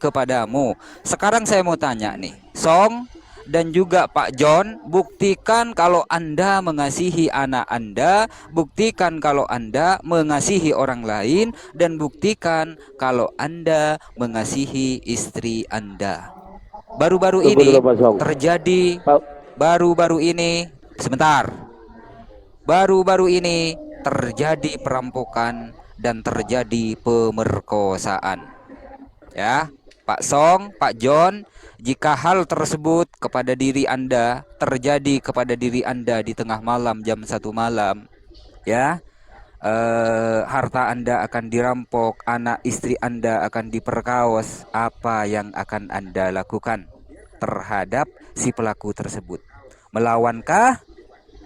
kepadamu. Sekarang saya mau tanya nih, Song dan juga Pak John, buktikan kalau Anda mengasihi anak Anda, buktikan kalau Anda mengasihi orang lain, dan buktikan kalau Anda mengasihi istri Anda. Baru-baru Tunggu dulu ini Pak Song. terjadi, Pak, baru-baru ini, sebentar, baru-baru ini terjadi perampokan dan terjadi pemerkosaan. Ya, Pak Song, Pak John, jika hal tersebut kepada diri Anda terjadi kepada diri Anda di tengah malam jam 1 malam, ya, harta Anda akan dirampok, anak istri Anda akan diperkaos, apa yang akan Anda lakukan terhadap si pelaku tersebut? Melawankah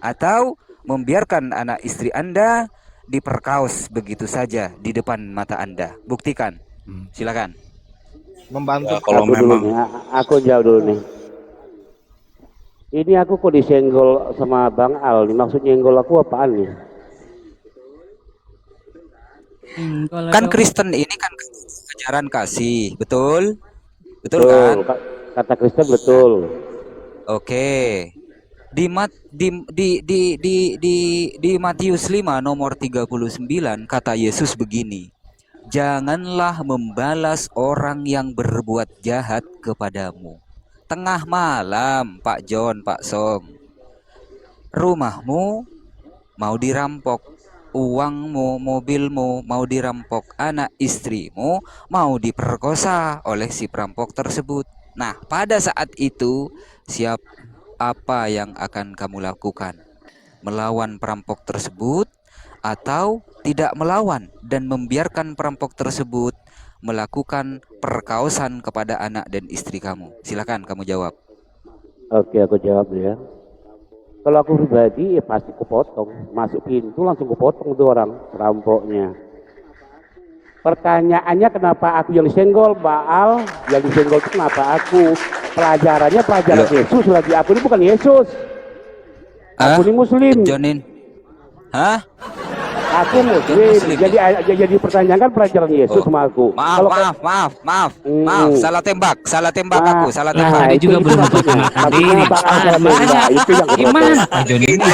atau membiarkan anak istri Anda diperkaos begitu saja di depan mata Anda? Buktikan. Silakan. Membantu. Ya, kalau aku memang dulu nih, aku jawab dulu nih. Ini aku kok disenggol sama Bang Al nih, maksud nyenggol aku apaan nih? Kan Kristen ini kan ajaran kasih, betul? Betul Betul, kan? kata Kristen betul. Oke. Di Matius 5 nomor 39 kata Yesus begini. Janganlah membalas orang yang berbuat jahat kepadamu. Tengah malam, Pak John, Pak Song. Rumahmu mau dirampok, uangmu, mobilmu mau dirampok, anak istrimu mau diperkosa oleh si perampok tersebut. Nah, pada saat itu, apa yang akan kamu lakukan? Melawan perampok tersebut atau tidak melawan dan membiarkan perampok tersebut melakukan perkaosan kepada anak dan istri kamu? Silakan kamu jawab. Oke, aku jawab ya. Kalau aku pribadi ya pasti aku potong, masuk pintu langsung aku potong tuh orang perampoknya. Pertanyaannya kenapa aku yang disenggol, Baal yang disenggol itu kenapa aku? Pelajarannya pelajaran Yesus lagi, aku ini bukan Yesus. Aku ini Muslim. Jonin. Hah? Aku Muslim. Jadi pertanyaan kan pelajaran Yesus sama aku. Maaf, salah tembak aku, salah Nah, tembak. Dia juga belum memperkenalkan diri. Itu yang Gimana Pak Joni ini?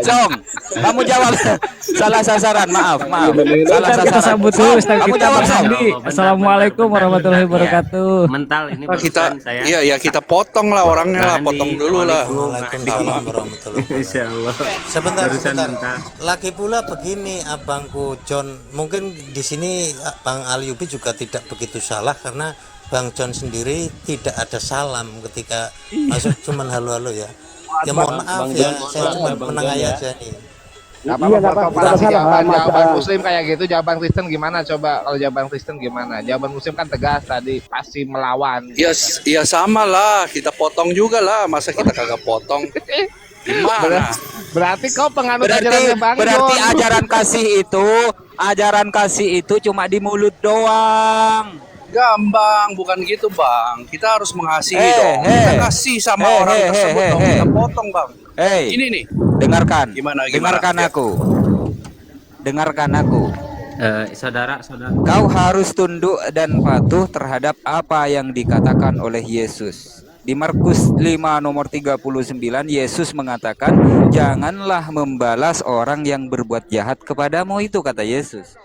Song, kamu jawab. Salah sasaran, maaf. Salah Kita sasaran. sambut dulu Ustaz Kamu kita jawab, Pak Song. Andi. Assalamualaikum warahmatullahi wabarakatuh. Mental ini kita barusan saya. iya kita potong lah orangnya lah, Bang potong Andi, dulu lah. Waalaikumsalam warahmatullahi wabarakatuh. Insyaallah. Sebentar, Barusan sebentar. mental. Lagi pula begini, abangku John. Mungkin di sini Bang Alyubi juga tidak begitu salah karena Bang John sendiri tidak ada salam ketika masuk, cuman halo-halo ya. Ya mohon maaf ya, saya cuma menengah aja nih. Gak Iya, nggak apa-apa, apa-apa, kasih jawaban masalah. Muslim kayak gitu. Jawaban Kristen gimana coba? Kalau jawaban Kristen gimana? Jawaban Muslim kan tegas tadi, pasti melawan. Ya sama lah, kita potong juga lah. Masa kita kagak potong? Gimana? Berarti kau penganut ajarannya Bang Berarti John. ajaran kasih itu cuma di mulut doang. Gambang, bukan gitu Bang. Kita harus mengasihi dong. Kita kasih sama orang tersebut dong. Kita potong Bang. Ini nih. Dengarkan. Gimana? Dengarkan Ya. aku. Dengarkan aku. Saudara. Kau harus tunduk dan patuh terhadap apa yang dikatakan oleh Yesus. Di Markus 5 nomor 39 Yesus mengatakan, janganlah membalas orang yang berbuat jahat kepadamu, itu kata Yesus.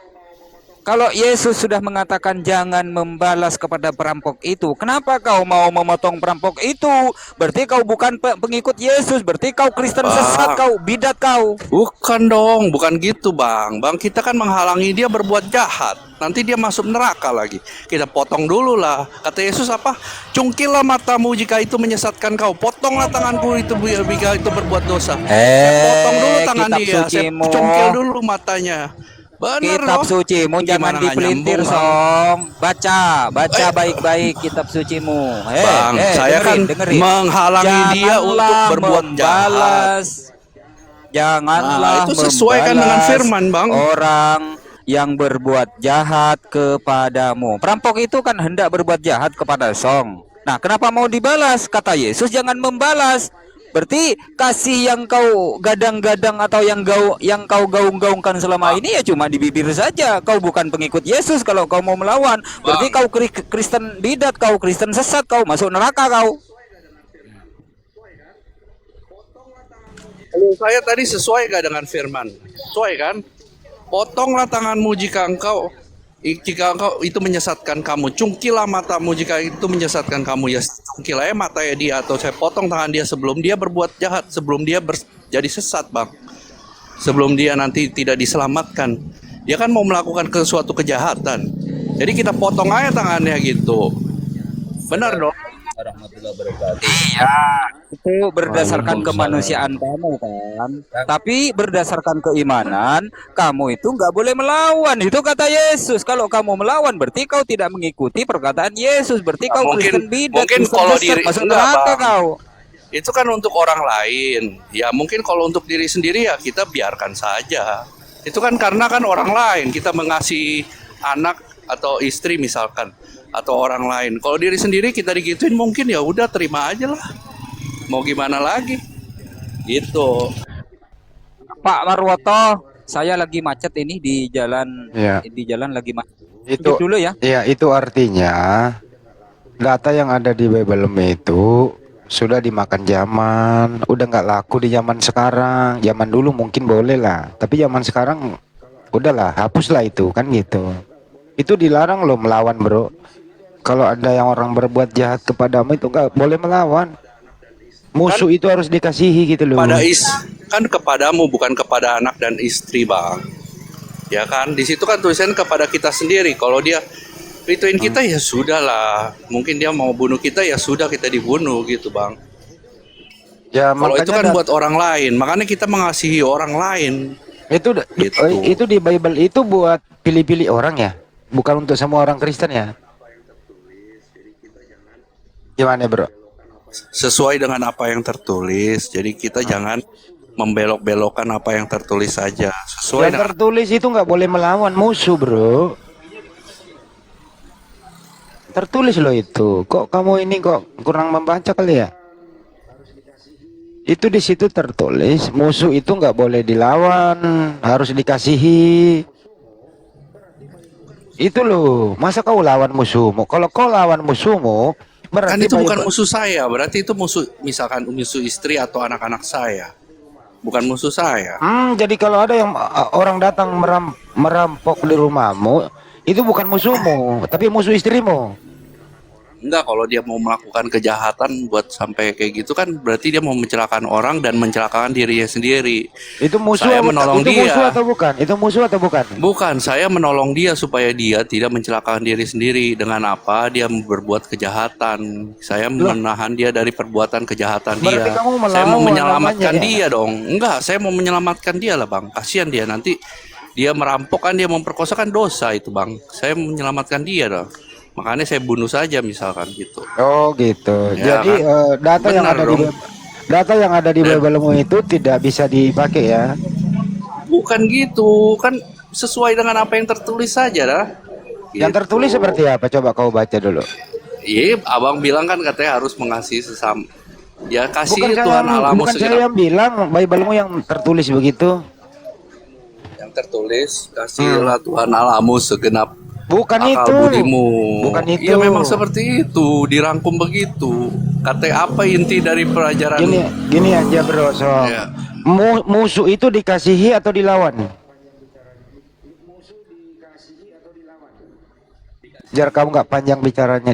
Kalau Yesus sudah mengatakan jangan membalas kepada perampok itu, kenapa kau mau memotong perampok itu? Berarti kau bukan pengikut Yesus, berarti kau Kristen sesat, kau bidat kau. Bukan dong, bukan gitu Bang. Bang, kita kan menghalangi dia berbuat jahat. Nanti dia masuk neraka lagi. Kita potong dulu lah. Kata Yesus apa? Cungkillah matamu jika itu menyesatkan kau. Potonglah tanganku itu jika itu berbuat dosa. Saya potong dulu tangan kitab dia. Saya sucimu. cungkil dulu matanya. Bener Kitab loh. sucimu jangan Gimana nggak dipelintir, nyambung, Bang? Song. Baca baik-baik kitab sucimu. Bang, saya kan menghalangi dia untuk berbuat jahat. Janganlah itu sesuai kan dengan firman, Bang. Orang yang berbuat jahat kepadamu. Perampok itu kan hendak berbuat jahat kepada Song. Nah, kenapa mau dibalas? Kata Yesus jangan membalas. Berarti kasih yang kau gadang-gadang atau yang kau gaung-gaungkan selama ini ya cuma di bibir saja. Kau bukan pengikut Yesus kalau kau mau melawan. Berarti kau Kristen bidat, kau Kristen sesat, kau masuk neraka kau. Kalau saya tadi sesuai gak dengan firman? Sesuai kan? Potonglah tanganmu jika engkau itu menyesatkan kamu, cungkilah matamu jika itu menyesatkan kamu. Ya cungkilah matanya dia, atau saya potong tangan dia sebelum dia berbuat jahat, sebelum dia jadi sesat, Bang. Sebelum dia nanti tidak diselamatkan. Dia kan mau melakukan suatu kejahatan. Jadi kita potong aja tangannya gitu. Benar dong? Iya, itu berdasarkan kemanusiaan kamu kan. Tapi berdasarkan keimanan, kamu itu nggak boleh melawan. Itu kata Yesus. Kalau kamu melawan, berarti kau tidak mengikuti perkataan Yesus. Berarti kau Kristen bidat, mungkin Kristen kalau sesat, diri masuk enggak, neraka Bang. kau. Itu kan untuk orang lain. Ya mungkin kalau untuk diri sendiri ya kita biarkan saja. Itu kan karena kan orang lain, kita mengasihi anak atau istri misalkan, atau orang lain. Kalau diri sendiri kita digituin mungkin ya udah terima aja lah. Mau gimana lagi? Gitu. Pak Marwoto, saya lagi macet ini di jalan, Ya, di jalan lagi macet. itu Duduk dulu ya. ya itu artinya data yang ada di Bible itu sudah dimakan zaman, udah nggak laku di zaman sekarang. Zaman dulu mungkin boleh lah, tapi zaman sekarang udahlah, hapuslah itu kan gitu. Itu dilarang loh melawan, bro. Kalau ada yang orang berbuat jahat kepadamu itu nggak boleh melawan. Musuh itu harus dikasihi gitu loh. Kan kepadamu, bukan kepada anak dan istri, Bang. Ya kan, di situ kan tulisan kepada kita sendiri. Kalau dia ituin kita ya sudahlah. Mungkin dia mau bunuh kita ya sudah, kita dibunuh gitu, Bang. Ya Kalau itu kan makanya buat orang lain, makanya kita mengasihi orang lain. itu Gitu. itu di Bible itu buat pilih-pilih orang ya, bukan untuk semua orang Kristen ya. Gimana, bro? Sesuai dengan apa yang tertulis. Jadi kita jangan membelok-belokkan apa yang tertulis saja. Sesuai Yang dengan tertulis itu nggak boleh melawan musuh, bro. Tertulis loh itu. Kok kamu ini kok kurang membaca kali ya? Itu di situ tertulis musuh itu nggak boleh dilawan, harus dikasihi. Itu loh. Masa kau lawan musuhmu? Kalau kau lawan musuhmu, kan berarti itu bukan Bible- musuh saya, berarti itu musuh, misalkan musuh istri atau anak-anak saya. Bukan musuh saya. Jadi kalau ada yang orang datang merampok di rumahmu, itu bukan musuhmu, tapi musuh istrimu. Enggak, kalau dia mau melakukan kejahatan buat sampai kayak gitu kan berarti dia mau mencelakakan orang dan mencelakakan dirinya sendiri. Itu musuh Saya atau- menolong itu dia. musuh atau bukan? Itu musuh atau bukan? Bukan, saya menolong dia supaya dia tidak mencelakakan diri sendiri. Dengan apa? Dia berbuat kejahatan. Saya menahan dia dari perbuatan kejahatan Berarti dia. kamu Saya mau melawan menyelamatkan namanya, ya? dia dong. Enggak, saya mau menyelamatkan dia lah, Bang. Kasihan dia nanti dia merampok kan, dia memperkosa kan dosa itu, Bang. Saya menyelamatkan dia dong. Makanya saya bunuh saja misalkan gitu. Oh gitu. Ya, Jadi kan? data yang Benar ada dong. data yang ada di Bible-mu itu tidak bisa dipakai ya. Bukan gitu, kan sesuai dengan apa yang tertulis saja dah. Yang Gitu. tertulis seperti apa? Coba kau baca dulu. Iya, abang bilang kan katanya harus mengasihi sesama. Ya kasih Bukan Tuhan saya, Allahmu bukan saya segenap yang bilang, Bible-mu yang tertulis begitu. yang tertulis. Kasihlah Tuhan Allahmu segenap Bukan akal itu. budimu. Bukan itu. Iya memang seperti itu, dirangkum begitu. Katanya apa inti dari pelajaran? Gini aja, bro. So, Ya. musuh itu dikasihi atau dilawan? Jar, kamu nggak panjang bicaranya.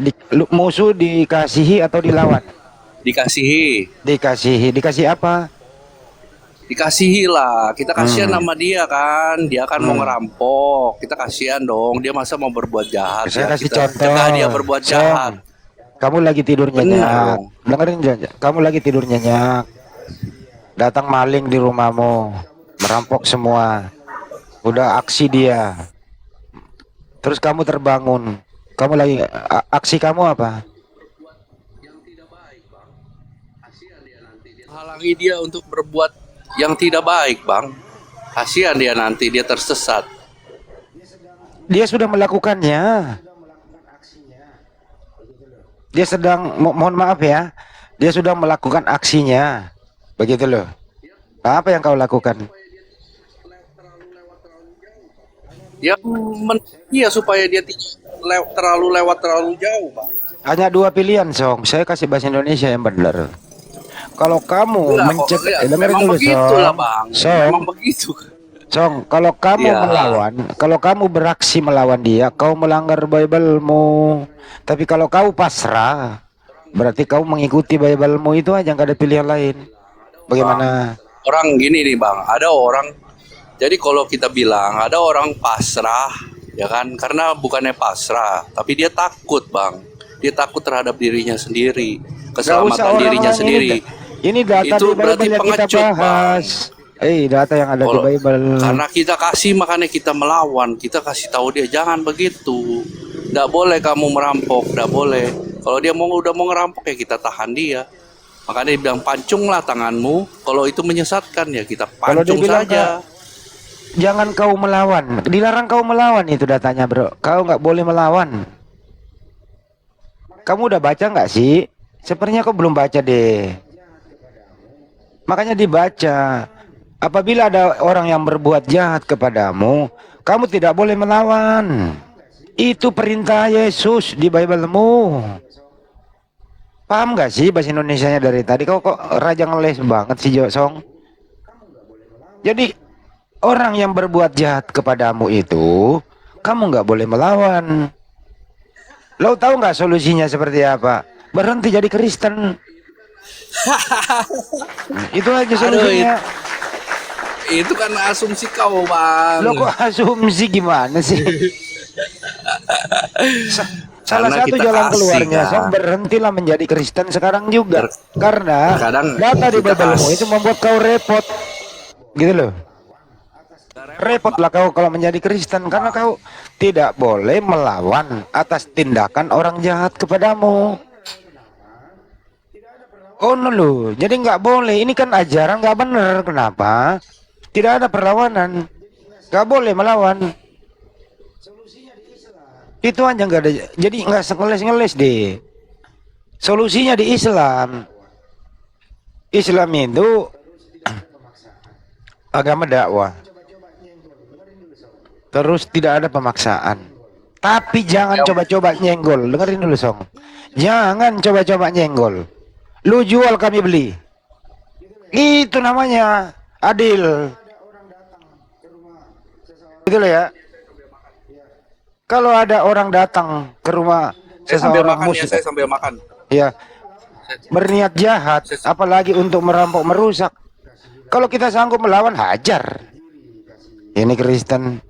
Musuh dikasihi atau dilawan? Dikasihi, Dikasih apa? dikasihi lah. Kita kasihan sama dia kan. Dia kan mau ngerampok. Kita kasihan dong. Dia masa mau berbuat jahat. Saya Ya, kasih kita contoh. cegah dia berbuat Sam, jahat. kamu lagi tidur Benar nyenyak. dong. Dengerin, kamu lagi tidur nyenyak. Datang maling di rumahmu, merampok semua. Udah aksi dia. Terus kamu terbangun. Kamu lagi aksi kamu apa? Halangi dia untuk berbuat yang tidak baik, Bang. Kasihan dia nanti, dia tersesat. Dia sudah melakukannya. Dia sedang mohon maaf ya. Dia sudah melakukan aksinya. Begitu loh. Apa yang kau lakukan? Ya, iya supaya dia tidak terlalu lewat terlalu jauh, Bang. Hanya dua pilihan, Song. Saya kasih bahasa Indonesia yang benar. Kalau kamu Enggak, mencegah, ya, dengerin memang dulu, begitulah, Song. Bang. Song, Memang begitu. Song, kalau kamu Iya. melawan, kalau kamu beraksi melawan dia, kau melanggar Bible-mu. Tapi kalau kau pasrah, berarti kau mengikuti Bible-mu itu aja, nggak ada pilihan lain. Bagaimana? Orang gini nih, Bang. Ada orang, jadi kalau kita bilang ada orang pasrah, ya kan? Karena bukannya pasrah, tapi dia takut, Bang. Dia takut terhadap dirinya sendiri, Nggak usah keselamatan orang dirinya lain sendiri. Ini data Itu di Bible berarti yang kita pengecut, bahas. Data yang ada di Kalau- Bible. Karena kita kasih, makanya kita melawan. Kita kasih tahu dia jangan begitu. Tidak boleh kamu merampok, tidak boleh. Kalau dia udah mau ngerampok ya kita tahan dia. Makanya dia bilang pancunglah tanganmu. Kalau itu menyesatkan ya kita Kalau dia pancung bilang, saja. jangan kau melawan, dilarang kau melawan itu datanya, bro. Kau nggak boleh melawan. Kamu udah baca nggak sih? Sepertinya kau belum baca deh. Makanya dibaca. Apabila ada orang yang berbuat jahat kepadamu, kamu tidak boleh melawan. Itu perintah Yesus di Bible-mu. Paham nggak sih bahasa Indonesianya dari tadi? Kau kok raja ngeles banget sih, Josong. Jadi orang yang berbuat jahat kepadamu itu, kamu nggak boleh melawan. Lo tahu nggak solusinya seperti apa? Berhenti jadi Kristen. Itu aja solusinya. Itu kan asumsi kau, Bang. Lo kok asumsi gimana sih? Salah Karena satu kita jalan kasih, keluarnya, kan. Song, berhentilah menjadi Kristen sekarang juga. Karena Terkadang data di kita Bible-mu kasih. itu membuat kau repot. Gitu loh. Repotlah kau kalau menjadi Kristen karena kau tidak boleh melawan atas tindakan orang jahat kepadamu. Oh no loh, jadi nggak boleh. Ini kan ajaran nggak benar. Kenapa? Tidak ada perlawanan. Nggak boleh melawan. Itu aja nggak ada. Jadi nggak ngeles-ngeles deh. Solusinya di Islam. Islam itu agama dakwah. Terus tidak ada pemaksaan. Tapi jangan coba-coba nyenggol. Dengerin dulu, Song. Jangan coba-coba nyenggol. Lu jual kami beli. Itu namanya adil. Gitu loh ya. Kalau ada orang datang ke rumah Saya sambil seseorang makan ya, muslim, saya sambil makan. ya, berniat jahat, apalagi untuk merampok, merusak. Kalau kita sanggup melawan, hajar. Ini Kristen,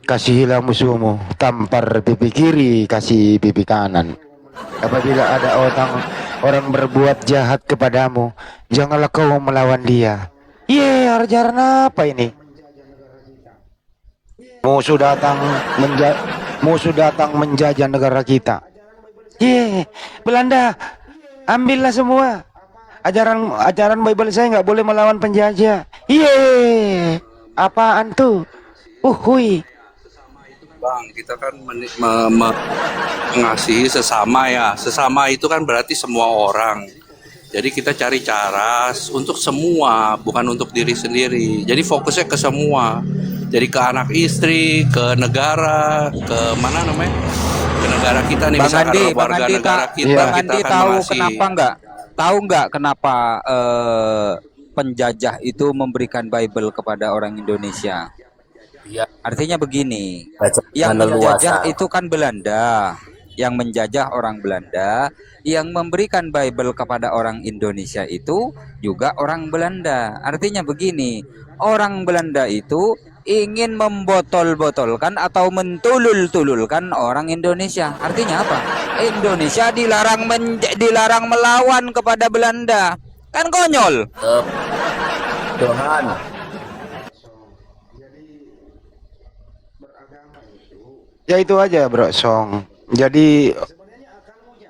kasihilah musuhmu, tampar pipi kiri, kasih pipi kanan. Apabila ada orang berbuat jahat kepadamu, janganlah kau melawan dia. Ajaran apa ini? Musuh datang menjajah negara kita. Belanda, ambillah semua. Ajaran Bible saya nggak boleh melawan penjajah. Apaan tuh? Hui. Bang, kita kan mengasihi sesama ya. Sesama itu kan berarti semua orang. Jadi kita cari cara untuk semua, bukan untuk diri sendiri. Jadi fokusnya ke semua. Jadi ke anak istri, ke negara, ke mana namanya? Ke negara kita nih, Bang misalkan Andi, Bang warga Andi, negara kita, Iya. Bang kita Andi akan tahu mengasihi. kenapa nggak? Tahu nggak kenapa penjajah itu memberikan Bible kepada orang Indonesia? Iya, Artinya begini, baca yang dengan menjajah leluasa. itu kan Belanda, yang menjajah orang Belanda, yang memberikan Bible kepada orang Indonesia itu juga orang Belanda. Artinya begini, orang Belanda itu ingin membotol-botolkan atau mentulul-tululkan orang Indonesia. Artinya apa? Indonesia dilarang melawan kepada Belanda. Kan konyol. Tuhan, Ya itu aja, Bro Song. Jadi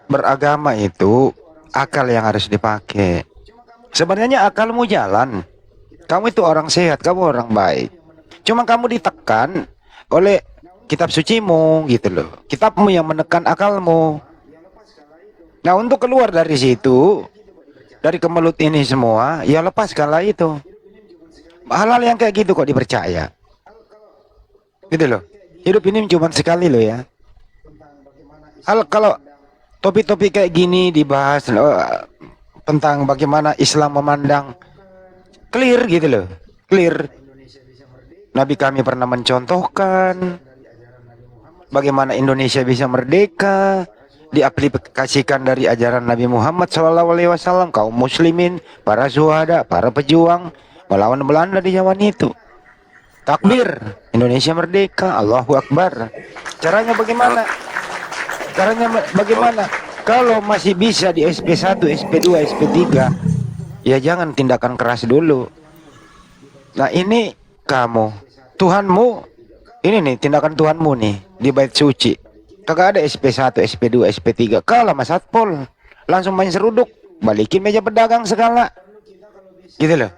beragama itu akal yang harus dipakai. Sebenarnya akalmu jalan. Kamu itu orang sehat, kamu orang baik. Cuma kamu ditekan oleh kitab sucimu gitu loh. Kitabmu yang menekan akalmu. Nah, untuk keluar dari situ, dari kemelut ini semua, ya lepaskanlah itu. Hal-hal yang kayak gitu kok dipercaya. Gitu loh. Hidup ini cuma sekali loh ya. Kalau topik-topik kayak gini dibahas tentang bagaimana Islam memandang, clear gitu loh. Clear. Nabi kami pernah mencontohkan bagaimana Indonesia bisa merdeka, diaplikasikan dari ajaran Nabi Muhammad SAW, kaum muslimin, para syuhada, para pejuang melawan Belanda di zaman itu. Takbir, Indonesia merdeka, Allahu Akbar. Caranya bagaimana? Kalau masih bisa di SP1, SP2, SP3, ya jangan tindakan keras dulu. Nah ini kamu, Tuhanmu, ini nih tindakan Tuhanmu nih di bait suci. Kagak ada SP1, SP2, SP3. Kalah Mas Satpol, langsung main seruduk, balikin meja pedagang segala. Gitu loh.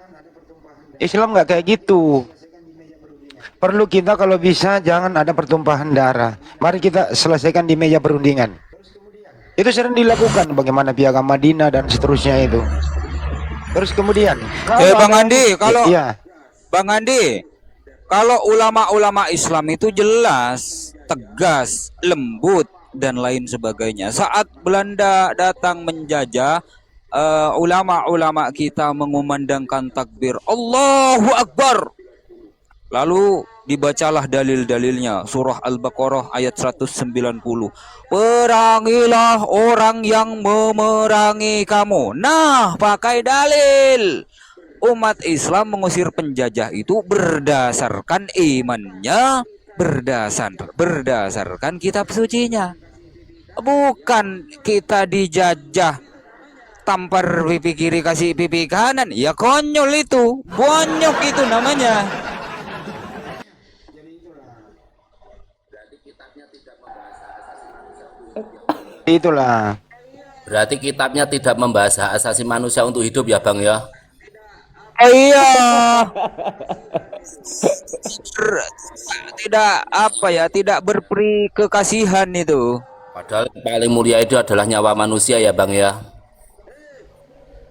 Islam nggak kayak gitu. Perlu kita kalau bisa jangan ada pertumpahan darah. Mari kita selesaikan di meja perundingan. Itu sering dilakukan bagaimana piagam Madinah dan seterusnya itu. Terus kemudian Bang Andi, iya. Bang Andi, kalau ulama-ulama Islam itu jelas, tegas, lembut dan lain sebagainya. Saat Belanda datang menjajah, ulama-ulama kita mengumandangkan takbir Allahu Akbar. Lalu dibacalah dalil-dalilnya, surah Al-Baqarah ayat 190. Perangilah orang yang memerangi kamu. Nah, pakai dalil. Umat Islam mengusir penjajah itu berdasarkan imannya, berdasarkan kitab sucinya. Bukan kita dijajah tampar pipi kiri kasih pipi kanan. Ya konyol itu, bonyok itu namanya. Itulah. Berarti kitabnya tidak membahas hak asasi manusia untuk hidup ya Bang ya? Iya. Tidak tidak berperi kekasihan itu. Padahal yang paling mulia itu adalah nyawa manusia ya Bang ya?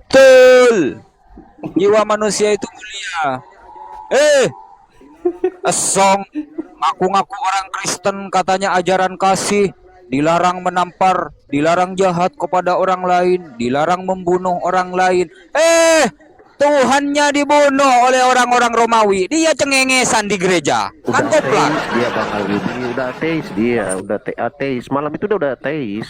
Betul. Jiwa manusia itu mulia. Esong ngaku-ngaku orang Kristen, katanya ajaran kasih, dilarang menampar, dilarang jahat kepada orang lain, dilarang membunuh orang lain. Tuhannya dibunuh oleh orang-orang Romawi, dia cengengesan di gereja. Kan goblok. Dia Bang Alwi udah ateis, dia udah ateis. Malam itu udah ateis.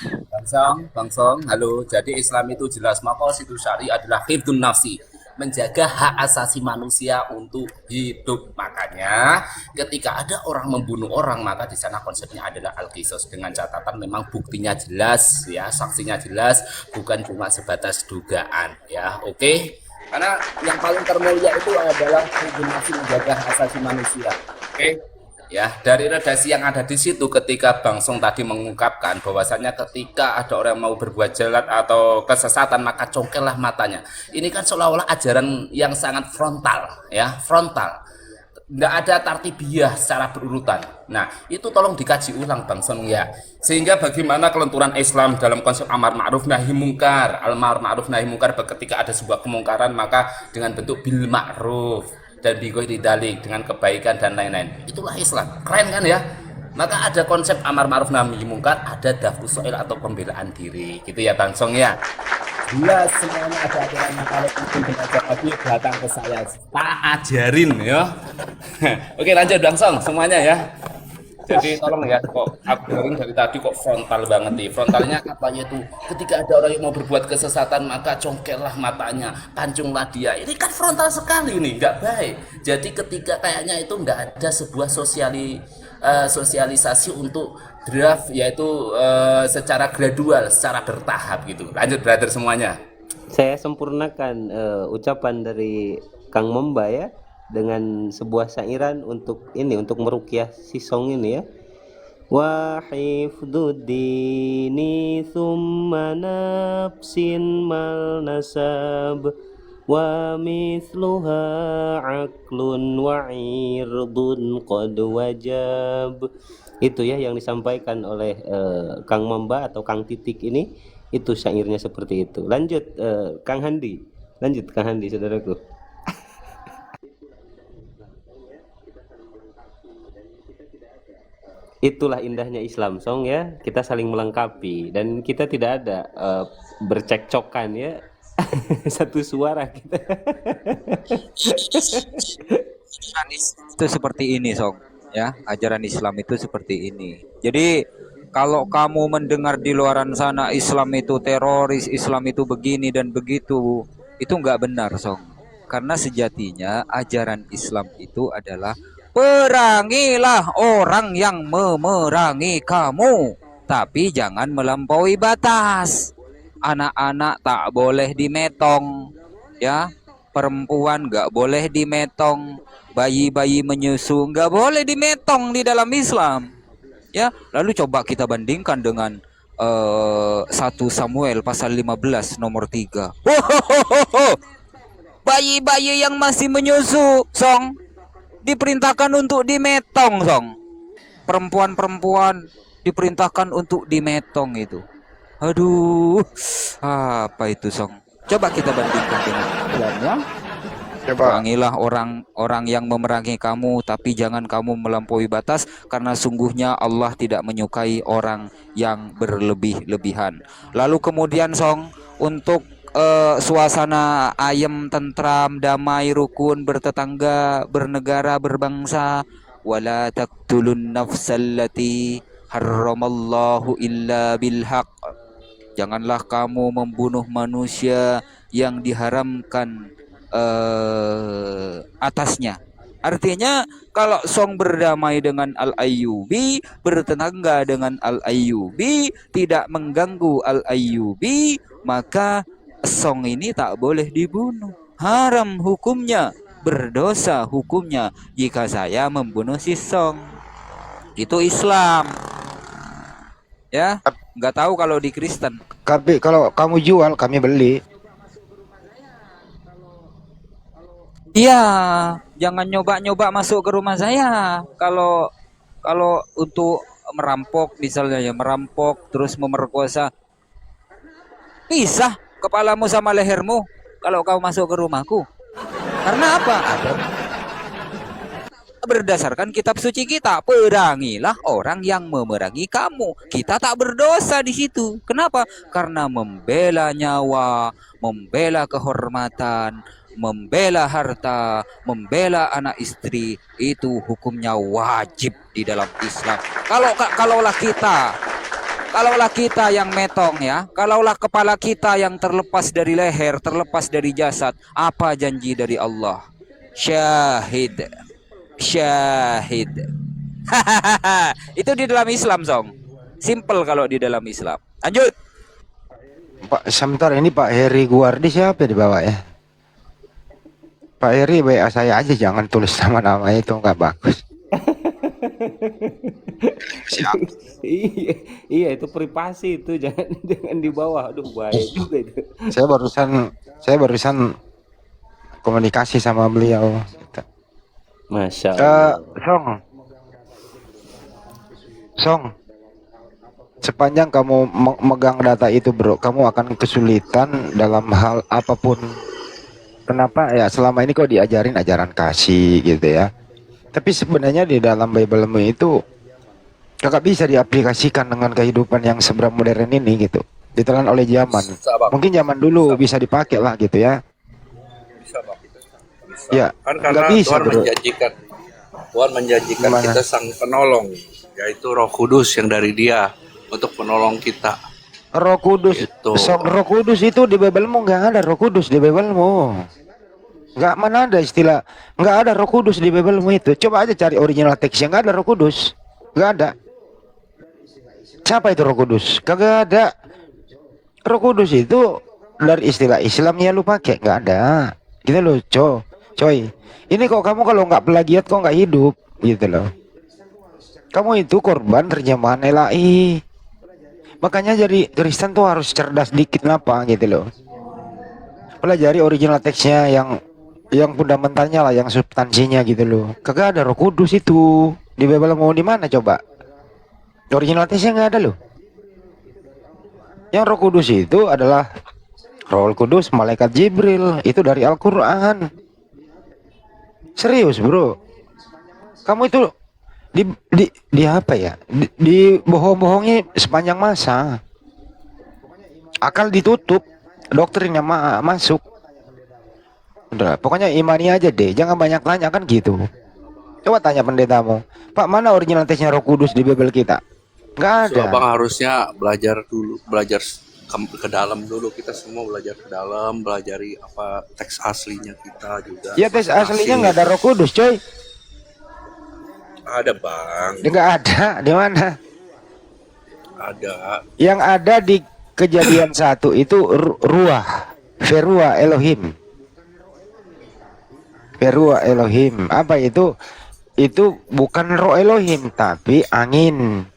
Bang Song, halo. Jadi Islam itu jelas maqasidus syari adalah hifdzun nafsi, menjaga hak asasi manusia untuk hidup. Makanya ketika ada orang membunuh orang, maka di sana konsepnya adalah al-qisas, dengan catatan memang buktinya jelas ya, saksinya jelas, bukan cuma sebatas dugaan ya. Oke? Karena yang paling termulia itu adalah hubungan menjaga hak asasi manusia. Oke? Ya, dari redaksi yang ada di situ ketika Bang Song tadi mengungkapkan bahwasanya ketika ada orang mau berbuat jahat atau kesesatan maka congkellah matanya. Ini kan seolah-olah ajaran yang sangat frontal ya, frontal. Nggak ada tartibiyah secara berurutan. Nah, itu tolong dikaji ulang Bang Song ya. Sehingga bagaimana kelenturan Islam dalam konsep amar ma'ruf nahi mungkar. Amar ma'ruf nahi mungkar, ketika ada sebuah kemungkaran maka dengan bentuk bil ma'ruf dan bighairi dzalik, dengan kebaikan dan lain-lain. Itulah Islam. Keren kan ya? Maka ada konsep amar ma'ruf nahi mungkar, ada daf'us soil atau pembelaan diri. Gitu ya Bang Song ya. Jelas semuanya ada aturannya. Kalau mungkin belajar lagi datang ke saya, tak ajarin ya. Oke, lanjut Bang Song semuanya ya. Jadi tolong ya, kok aku dengerin dari tadi kok frontal banget nih. Frontalnya katanya itu ketika ada orang yang mau berbuat kesesatan maka congkellah matanya, pancunglah dia. Ini kan frontal sekali nih, nggak baik. Jadi ketika kayaknya itu nggak ada sebuah sosialisasi untuk draft, yaitu secara gradual, secara bertahap gitu. Lanjut brother semuanya. Saya sempurnakan ucapan dari Kang Memba ya, dengan sebuah syairan untuk ini, untuk meruqyah si Song ini ya. Wa hifdzuddini thumma nafsin mal nasab wa mithluha aqlun wa irdun qad wajab. Itu ya yang disampaikan oleh Kang Memba atau Kang Titik ini Itu syairnya seperti itu. Lanjut Kang Handi. Lanjut Kang Handi, saudaraku. Itulah indahnya Islam Song ya, kita saling melengkapi dan kita tidak ada bercekcokan ya. Satu suara kita. Itu seperti ini, Song. Ya, ajaran Islam itu seperti ini. Jadi kalau kamu mendengar di luaran sana Islam itu teroris, Islam itu begini dan begitu, itu nggak benar, Song. Karena sejatinya ajaran Islam itu adalah perangilah orang yang memerangi kamu, tapi jangan melampaui batas. Anak-anak tak boleh dimetong, ya. Perempuan nggak boleh dimetong, bayi-bayi menyusu nggak boleh dimetong di dalam Islam, ya. Lalu coba kita bandingkan dengan 1 Samuel pasal 15 nomor 3. Bayi-bayi yang masih menyusu, Song, diperintahkan untuk dimetong, Song. Perempuan-perempuan diperintahkan untuk dimetong itu. Aduh, apa itu, Song? Coba kita bandingkan dengan Islamnya. Perangilah orang-orang yang memerangi kamu, tapi jangan kamu melampaui batas, karena sungguhnya Allah tidak menyukai orang yang berlebih-lebihan. Lalu kemudian, Song, untuk suasana ayem, tentram, damai, rukun, bertetangga, bernegara, berbangsa, wala taqtulun nafsallati harramallahu illa bilhaq. Janganlah kamu membunuh manusia yang diharamkan atasnya. Artinya kalau Song berdamai dengan Al-Ayyubi, bertetangga dengan Al-Ayyubi, tidak mengganggu Al-Ayyubi, maka Song ini tak boleh dibunuh. Haram hukumnya, berdosa hukumnya jika saya membunuh si Song. Itu Islam. Ya, nggak tahu kalau di Kristen. Tapi kalau kamu jual, kami beli. Iya, jangan nyoba-nyoba masuk ke rumah saya. Kalau untuk merampok misalnya, ya merampok terus memerkosa, pisah kepalamu sama lehermu kalau kau masuk ke rumahku. Karena apa? Berdasarkan kitab suci kita, perangilah orang yang memerangi kamu. Kita tak berdosa di situ. Kenapa? Karena membela nyawa, membela kehormatan, membela harta, membela anak istri, itu hukumnya wajib di dalam Islam. Kalaulah kita yang metong, ya, kalaulah kepala kita yang terlepas dari leher, terlepas dari jasad, apa janji dari Allah? Syahid. Itu di dalam Islam, Song. Simple kalau di dalam Islam. Lanjut. Pak, sebentar, ini Pak Heri Guardi siapa di bawah ya? Pak Heri, WA saya aja, jangan tulis nama-nama itu, nggak bagus. Iya, itu privasi itu, jangan di bawah. Aduh, bahaya juga itu. Saya barusan komunikasi sama beliau. Masya Allah. Song, sepanjang kamu megang data itu, bro, kamu akan kesulitan dalam hal apapun. Kenapa? Ya selama ini kau diajarin ajaran kasih gitu ya. Tapi sebenarnya di dalam Bible-mu itu kakak bisa diaplikasikan dengan kehidupan yang seberapa modern ini gitu. Ditelan oleh zaman. Mungkin zaman dulu bisa dipakai lah gitu ya. Ya, Kan karena bisa, Tuhan menjanjikan Gimana? kita sang penolong, yaitu Roh Kudus yang dari Dia untuk menolong kita. Roh Kudus, Gitu. Roh Kudus itu di Bible-mu nggak ada Roh Kudus di Bible-mu. Nggak, mana ada istilah nggak ada Roh Kudus di Bible-mu itu. Coba aja cari original teksnya, nggak ada Roh Kudus, nggak ada. Siapa itu Roh Kudus? Kagak ada. Roh Kudus itu dari istilah Islam ya lu pakai, nggak ada. Gitu loh, coy. Ini kok kamu kalau nggak plagiat kok nggak hidup, gitu loh. Kamu itu korban terjemahan LAI. Makanya jadi Kristen tuh harus cerdas dikit, kenapa gitu loh. Pelajari original teksnya yang fundamentalnya lah, yang substansinya gitu loh. Kagak ada Roh Kudus itu di Bible, mau di mana coba? Original teksnya nggak ada loh. Yang Roh Kudus itu adalah Roh Kudus, malaikat Jibril, itu dari Al-Qur'an. Serius, Bro. Kamu itu di apa ya? Di bohong-bohongi sepanjang masa. Akal ditutup, doktrinnya masuk. Udah, pokoknya imani aja deh, jangan banyak tanya kan gitu. Coba tanya pendetamu, Pak, mana original tesnya Roh Kudus di Bible kita? Nggak So, ada. abang harusnya belajar dulu, belajar ke dalam dulu. Kita semua belajar ke dalam, belajari apa teks aslinya kita juga. Ya tes aslinya nggak ada Roh Kudus, coy. Ada bang, Dia nggak ada. Di mana? ada. Yang ada di Kejadian 1 itu ruah, Verua Elohim. Verua Elohim. Apa itu? Itu bukan roh Elohim, tapi angin.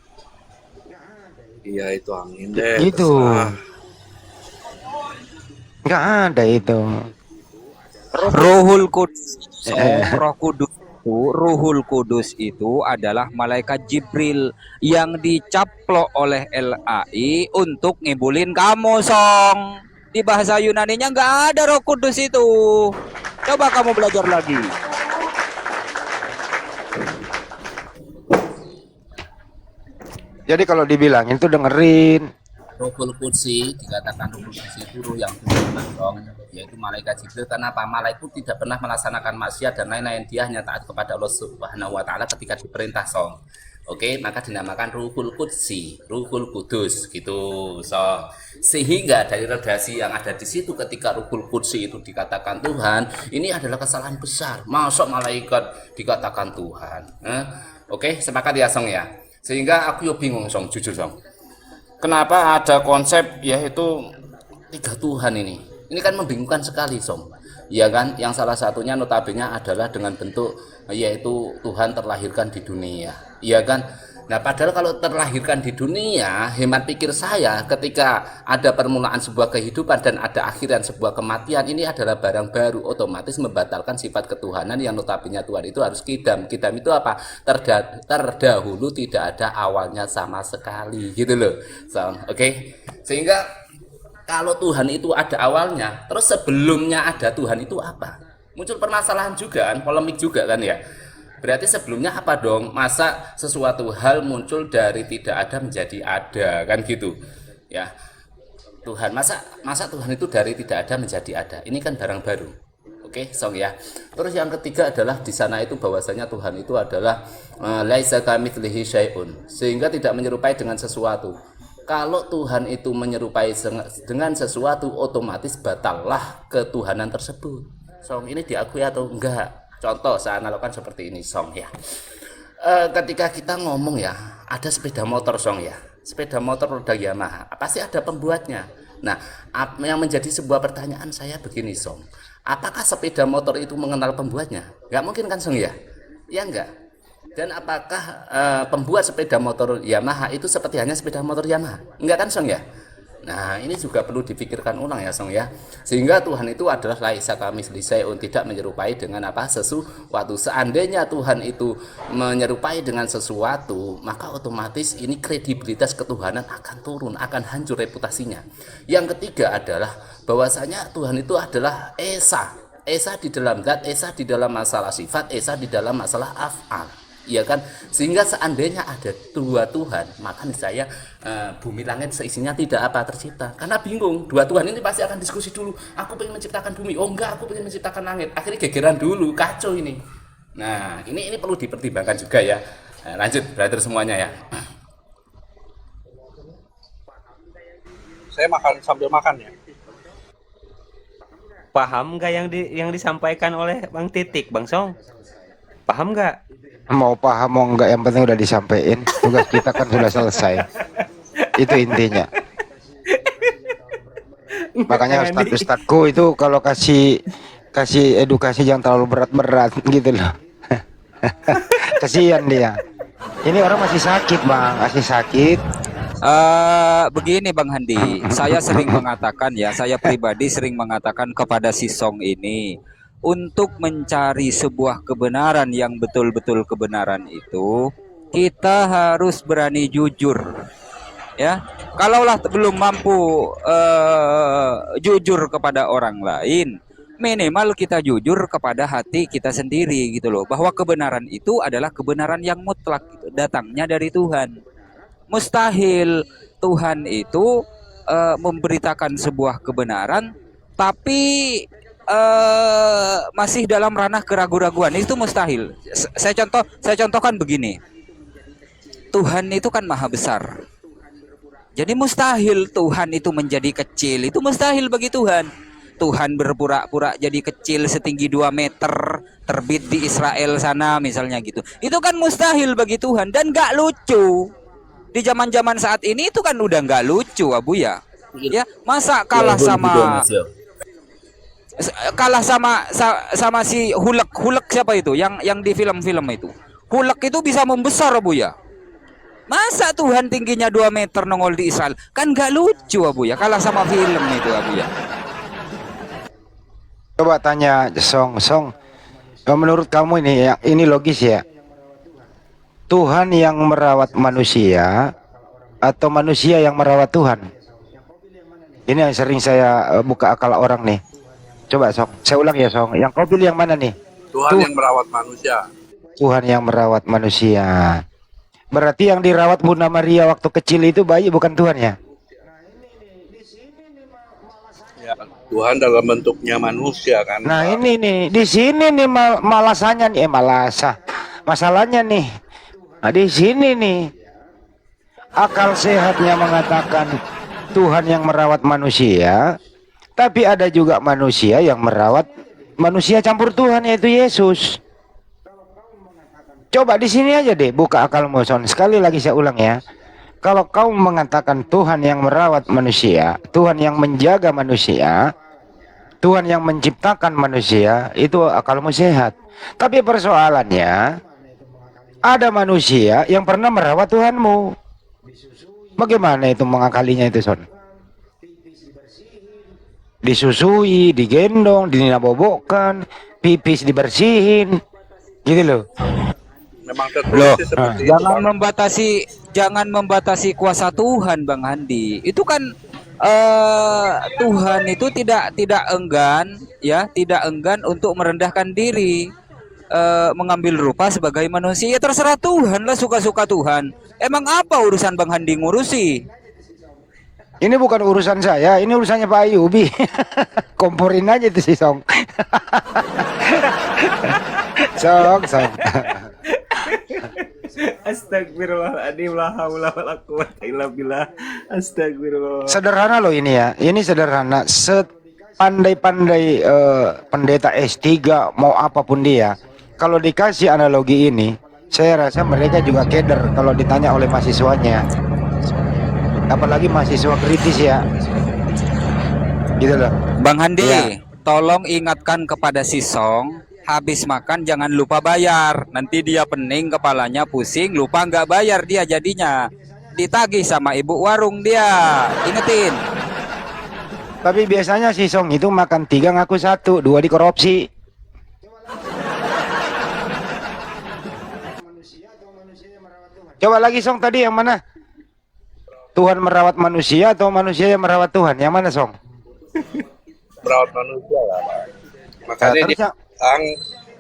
Iya itu angin deh. Itu. terserah. Nggak ada itu. Ruhul Kudus, Roh Kudus itu, Ruhul Kudus itu adalah malaikat Jibril yang dicaplok oleh LAI untuk ngibulin kamu, Song. Di bahasa Yunaninya nggak ada Roh Kudus itu. Coba kamu belajar lagi. Jadi kalau dibilangin tuh dengerin. Ruhul Qudsi, dikatakan Ruhul Qudsi itu ruh yang dong, yaitu malaikat Jibril. Kenapa? Malaikat tidak pernah melaksanakan maksiat dan lain-lain, dia hanya taat kepada Allah Subhanahu wa taala ketika diperintah, Song. Oke, maka dinamakan Ruhul Qudsi, Ruhul Kudus gitu, Song. Sehingga dari redaksi yang ada di situ ketika Ruhul Qudsi itu dikatakan Tuhan, ini adalah kesalahan besar. Masuk malaikat dikatakan Tuhan. Oke, sepakat ya, Song ya. Sehingga aku yo bingung, Song, jujur, Song. Kenapa ada konsep yaitu 3 Tuhan ini? Ini kan membingungkan sekali, Song. Ya kan, yang salah satunya notabene adalah dengan bentuk yaitu Tuhan terlahirkan di dunia. Iya kan? Nah, padahal kalau terlahirkan di dunia, hemat pikir saya ketika ada permulaan sebuah kehidupan dan ada akhiran sebuah kematian, ini adalah barang baru, otomatis membatalkan sifat ketuhanan yang notabene Tuhan itu harus kidam. Kidam itu apa? Terdahulu, tidak ada awalnya sama sekali, gitu loh. So, oke. Sehingga kalau Tuhan itu ada awalnya, terus sebelumnya ada Tuhan itu apa? Muncul permasalahan juga kan, polemik juga kan ya. Berarti sebelumnya apa dong? Masa sesuatu hal muncul dari tidak ada menjadi ada, kan gitu. Ya. Tuhan, masa Tuhan itu dari tidak ada menjadi ada. Ini kan barang baru. Oke, Song ya. Terus yang ketiga adalah di sana itu bahwasanya Tuhan itu adalah laisa kamitslihi syai'un, sehingga tidak menyerupai dengan sesuatu. Kalau Tuhan itu menyerupai dengan sesuatu, otomatis batallah ketuhanan tersebut. Song, ini diakui atau enggak? Contoh saya analogkan seperti ini, Song ya. Ketika kita ngomong ya, ada sepeda motor, Song ya. Sepeda motor roda Yamaha, pasti ada pembuatnya. Nah, yang menjadi sebuah pertanyaan saya begini, Song. Apakah sepeda motor itu mengenal pembuatnya? Nggak mungkin kan, Song ya? Ya enggak. Dan apakah pembuat sepeda motor Yamaha itu seperti hanya sepeda motor Yamaha? Enggak kan, Song ya? Nah, ini juga perlu dipikirkan ulang ya, Song ya. Sehingga Tuhan itu adalah laisa kamitslihi syai'un, tidak menyerupai dengan apa sesuatu. Seandainya Tuhan itu menyerupai dengan sesuatu, maka otomatis ini kredibilitas ketuhanan akan turun, akan hancur reputasinya. Yang ketiga adalah bahwasanya Tuhan itu adalah esa. Esa di dalam zat, esa di dalam masalah sifat, esa di dalam masalah af'al. Iya kan, sehingga seandainya ada 2 Tuhan, maka saya bumi langit seisinya tidak apa tercipta. Karena bingung, 2 Tuhan ini pasti akan diskusi dulu. Aku pengen menciptakan bumi, oh enggak, aku pengen menciptakan langit. Akhirnya gegeran dulu, kacau ini. Nah, ini perlu dipertimbangkan juga ya. Lanjut, brother semuanya ya. Saya makan sambil makan ya. Paham nggak yang disampaikan oleh Bang Titik, Bang Song? Paham nggak? Mau paham mau enggak, yang penting udah disampaikan. Tugas kita kan sudah selesai. Itu intinya. Makanya ustadku itu kalau kasih edukasi jangan terlalu berat-berat gitu loh. Kasihan dia. Ini orang masih sakit, Bang, masih sakit. Begini Bang Handi, saya sering mengatakan ya, saya pribadi sering mengatakan kepada si Song ini, untuk mencari sebuah kebenaran yang betul-betul kebenaran itu, kita harus berani jujur, ya. Kalaulah belum mampu jujur kepada orang lain, minimal kita jujur kepada hati kita sendiri gitu loh, bahwa kebenaran itu adalah kebenaran yang mutlak gitu, datangnya dari Tuhan. Mustahil Tuhan itu memberitakan sebuah kebenaran tapi masih dalam ranah keraguan-raguan, itu mustahil. Saya contohkan begini. Tuhan itu kan maha besar. Jadi mustahil Tuhan itu menjadi kecil, itu mustahil bagi Tuhan. Tuhan berpura-pura jadi kecil setinggi 2 meter, terbit di Israel sana misalnya gitu. Itu kan mustahil bagi Tuhan dan gak lucu. Di zaman-zaman saat ini itu kan udah nggak lucu, Abu ya. Ya, masa kalah sama si Hulk siapa itu? Yang di film-film itu. Hulk itu bisa membesar, Abu ya. Masa Tuhan tingginya 2 meter nongol di Israel? Kan nggak lucu, Abu ya. Kalah sama film itu, Abu ya. Coba tanya Song, menurut kamu ini logis ya? Tuhan yang merawat manusia atau manusia yang merawat Tuhan? Ini yang sering saya buka akal orang nih. Coba Song, saya ulang ya Song. Yang kau pilih yang mana nih? Tuhan yang merawat manusia. Tuhan yang merawat manusia. Berarti yang dirawat Bunda Maria waktu kecil itu bayi bukan Tuhan ya? Ya, Tuhan dalam bentuknya manusia kan. Nah ini nih, di sini nih malasannya nih, masalahnya nih. Nah di sini nih akal sehatnya mengatakan Tuhan yang merawat manusia, tapi ada juga manusia yang merawat manusia campur Tuhan, yaitu Yesus. Coba di sini aja deh buka akalmu Son. Sekali lagi saya ulang ya. Kalau kau mengatakan Tuhan yang merawat manusia, Tuhan yang menjaga manusia, Tuhan yang menciptakan manusia, itu akalmu sehat. Tapi persoalannya ada manusia yang pernah merawat Tuhanmu. Bagaimana itu mengakalinya itu Son? Disusui, digendong, dinabobokkan, pipis dibersihin, gitu loh. Memang tertulis seperti itu. Jangan membatasi kuasa Tuhan, Bang Handi. Itu kan Tuhan itu tidak enggan untuk merendahkan diri, mengambil rupa sebagai manusia. Ya terserah Tuhan lah, suka-suka Tuhan. Emang apa urusan Bang Handi ngurusi? Ini bukan urusan saya, ini urusannya Pak Ayubi. Komporin aja itu si Song. Song. Astagfirullahaladzim, la haula wala quwwata illa billah. Astagfirullah. Sederhana loh ini ya. Ini sederhana. Sepandai-pandai pendeta S3 mau apapun dia, kalau dikasih analogi ini, saya rasa mereka juga keder kalau ditanya oleh mahasiswanya. Apalagi mahasiswa kritis ya. Gitu loh. Bang Handi, Ya. tolong ingatkan kepada si Song, habis makan jangan lupa bayar. Nanti dia pening, kepalanya pusing, lupa nggak bayar dia jadinya. Ditagih sama ibu warung dia. Ingetin. Tapi biasanya si Song itu makan 3 ngaku 1, 2 dikorupsi. Coba lagi Song, tadi yang mana? Tuhan merawat manusia atau manusia yang merawat Tuhan? Yang mana Song? Merawat manusia lah, Pak. Makanya dia datang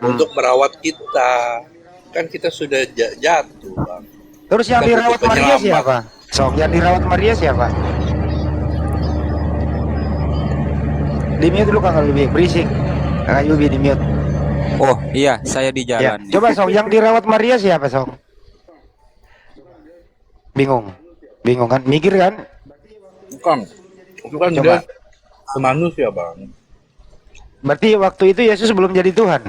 untuk merawat kita. Kan kita sudah jatuh, Bang. Terus yang Kita dirawat butuh Maria penyelamat. siapa? Song, yang dirawat Maria siapa? Di mute dulu Kang Ayubi, berisik. Kang Ayubi di mute. Oh iya, saya di Ya. jalan. Coba Song, yang dirawat Maria siapa Song? Bingung kan? Mikir kan? Bukan. Itu kan Coba. dia manusia, Bang. Berarti waktu itu Yesus belum jadi Tuhan.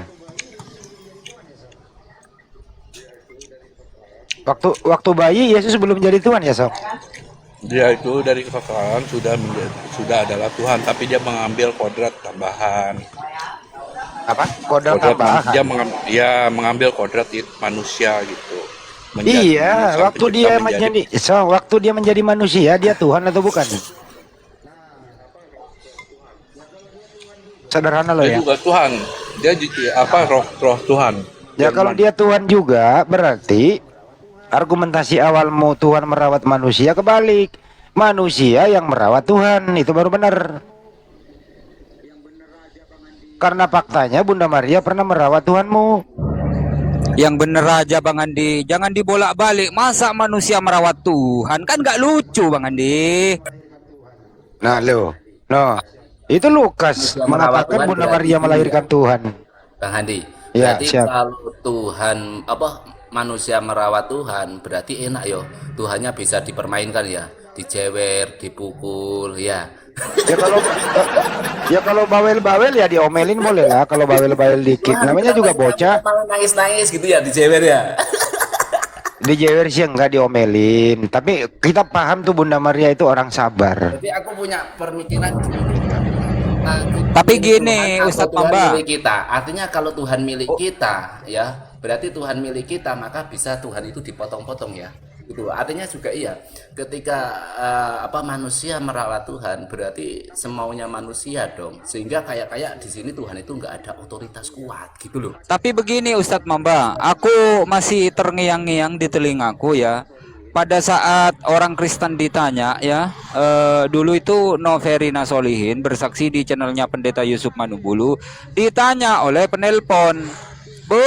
Waktu bayi Yesus belum jadi Tuhan ya Song? Dia itu dari kekekalan sudah adalah Tuhan, tapi dia mengambil kodrat tambahan. Apa? Kodrat tambahan. Dia mengambil kodrat manusia gitu. Iya, waktu dia menjadi manusia, dia Tuhan atau bukan? Sederhana loh Dia ya. juga Tuhan. Dia roh Tuhan. Ya kalau dia Tuhan juga, berarti argumentasi awalmu Tuhan merawat manusia kebalik. manusia yang merawat Tuhan, itu baru benar. Karena faktanya Bunda Maria pernah merawat Tuhanmu. Yang bener aja Bang Andi, jangan dibolak-balik. Masa manusia merawat Tuhan, kan nggak lucu Bang Andi. Nah lo, no, itu Lukas Manusia merawat mengatakan Tuhan Bunda berarti Maria melahirkan Tuhan. Bang Handi, Ya, berarti siap. kalau Tuhan manusia merawat Tuhan berarti enak yo. Tuhannya bisa dipermainkan ya, dijewer, dipukul ya. Ya kalau bawel-bawel ya diomelin boleh lah, kalau bawel-bawel dikit. Namanya juga bocah. Malah nangis-nangis gitu ya, dijewer ya. Dijewer sih enggak, diomelin. Tapi kita paham tuh Bunda Maria itu orang sabar. Tapi aku punya pemikiran gini. Tapi Ini gini, Tuhan atau Ustadz Tuhan Mamba. milik kita. Artinya kalau Tuhan milik kita ya, berarti Tuhan milik kita, maka bisa Tuhan itu dipotong-potong ya. Gitu. Artinya juga iya, ketika manusia merawat Tuhan berarti semaunya manusia dong. Sehingga kayak di sini Tuhan itu nggak ada otoritas kuat gitu loh. Tapi begini Ustadz Mamba, aku masih terngiang-ngiang di telingaku ya. Pada saat orang Kristen ditanya ya, dulu itu Noverina Solihin bersaksi di channelnya Pendeta Yusuf Manubulu, ditanya oleh penelpon, Bu,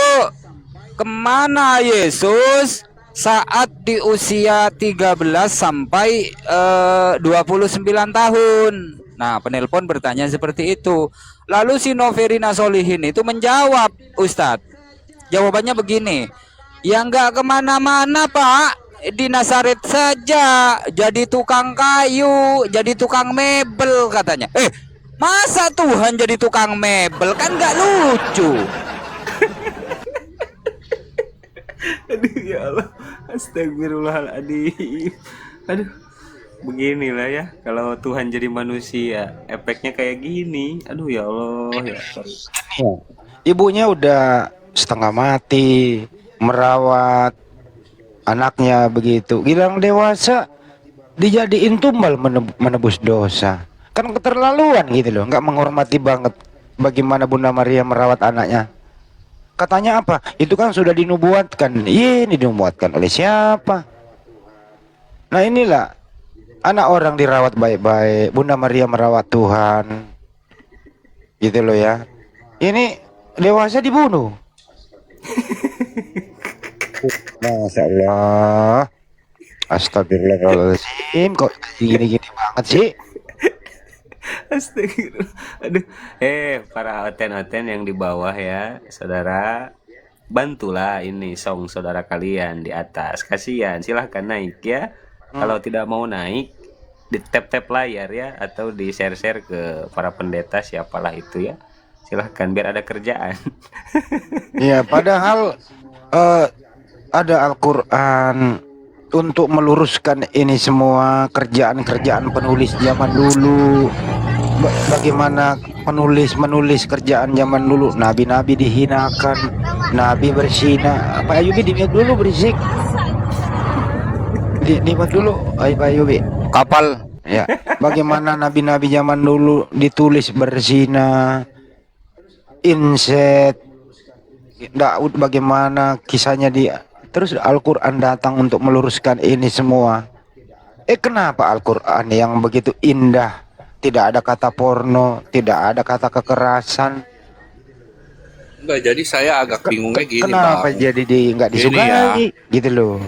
kemana Yesus saat di usia 13 sampai 29 tahun? Nah, penelpon bertanya seperti itu. Lalu si Noverina Solihin itu menjawab, Ustadz, jawabannya begini, ya nggak kemana-mana Pak, di Nazaret saja, jadi tukang kayu, jadi tukang mebel katanya. Masa Tuhan jadi tukang mebel, kan nggak lucu. Aduh ya Allah, astagfirullahaladzim. Aduh, beginilah ya kalau Tuhan jadi manusia, efeknya kayak gini. Aduh ya Allah ya. Ibunya udah setengah mati merawat anaknya begitu. Gilang dewasa dijadiin tumbal menebus dosa. Kan keterlaluan gitu loh, nggak menghormati banget bagaimana Bunda Maria merawat anaknya. Katanya apa? Itu kan sudah dinubuatkan. Ini dinubuatkan oleh siapa? Nah inilah anak orang dirawat baik-baik, Bunda Maria merawat Tuhan. Gitu loh ya. Ini dewasa dibunuh. Masya Allah. Astagfirullahaladzim. Kok gini-gini banget sih? Astagfirullah. Aduh, para oten-oten yang di bawah ya, saudara, bantulah ini song saudara kalian di atas. Kasihan, silahkan naik ya. Kalau tidak mau naik, di tap-tap layar ya, atau di share-share ke para pendeta siapalah itu ya. Silahkan biar ada kerjaan. Ya, padahal ada Al-Quran untuk meluruskan ini semua kerjaan-kerjaan penulis zaman dulu. Bagaimana penulis kerjaan zaman dulu, nabi-nabi dihinakan, nabi bersina. Pak Ayubi dimute dulu berisik. Dimute dulu, Pak Ayubi. Kapal. Ya, bagaimana nabi-nabi zaman dulu ditulis berzina, inset. Daud bagaimana kisahnya dia. Terus Al-Quran datang untuk meluruskan ini semua. Kenapa Al-Quran yang begitu indah, tidak ada kata porno, tidak ada kata kekerasan? Enggak, jadi saya agak bingungnya gini, Kenapa Bang. jadi nggak Gini disukai ya. gitu loh?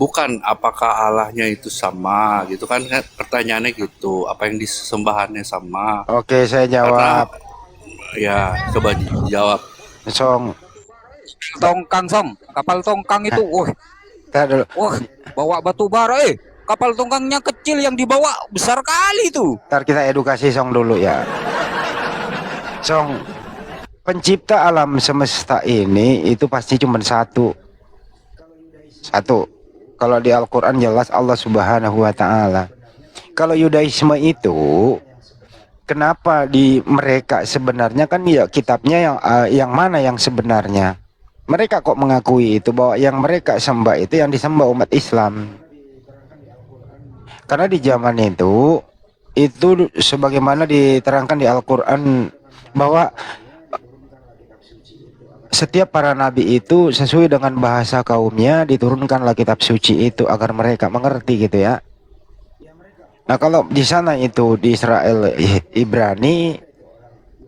Bukan apakah Allahnya itu sama gitu kan, pertanyaannya gitu, apa yang disembahannya sama. Oke, saya jawab. Ya, coba dijawab. Song. Tongkang Song, kapal tongkang itu, wah, bawa batu bara, kapal tongkangnya kecil, yang dibawa besar kali itu. Ntar kita edukasi Song dulu ya. Song, pencipta alam semesta ini itu pasti cuma satu. Kalau di Al-Quran jelas Allah Subhanahu wa Ta'ala. Kalau Yudaisme itu, kenapa di mereka sebenarnya kan ya kitabnya yang mana yang sebenarnya? Mereka kok mengakui itu, bahwa yang mereka sembah itu yang disembah umat Islam. Karena di zaman itu sebagaimana diterangkan di Al-Quran bahwa setiap para nabi itu sesuai dengan bahasa kaumnya diturunkanlah kitab suci itu agar mereka mengerti gitu ya. Nah kalau di sana itu di Israel Ibrani,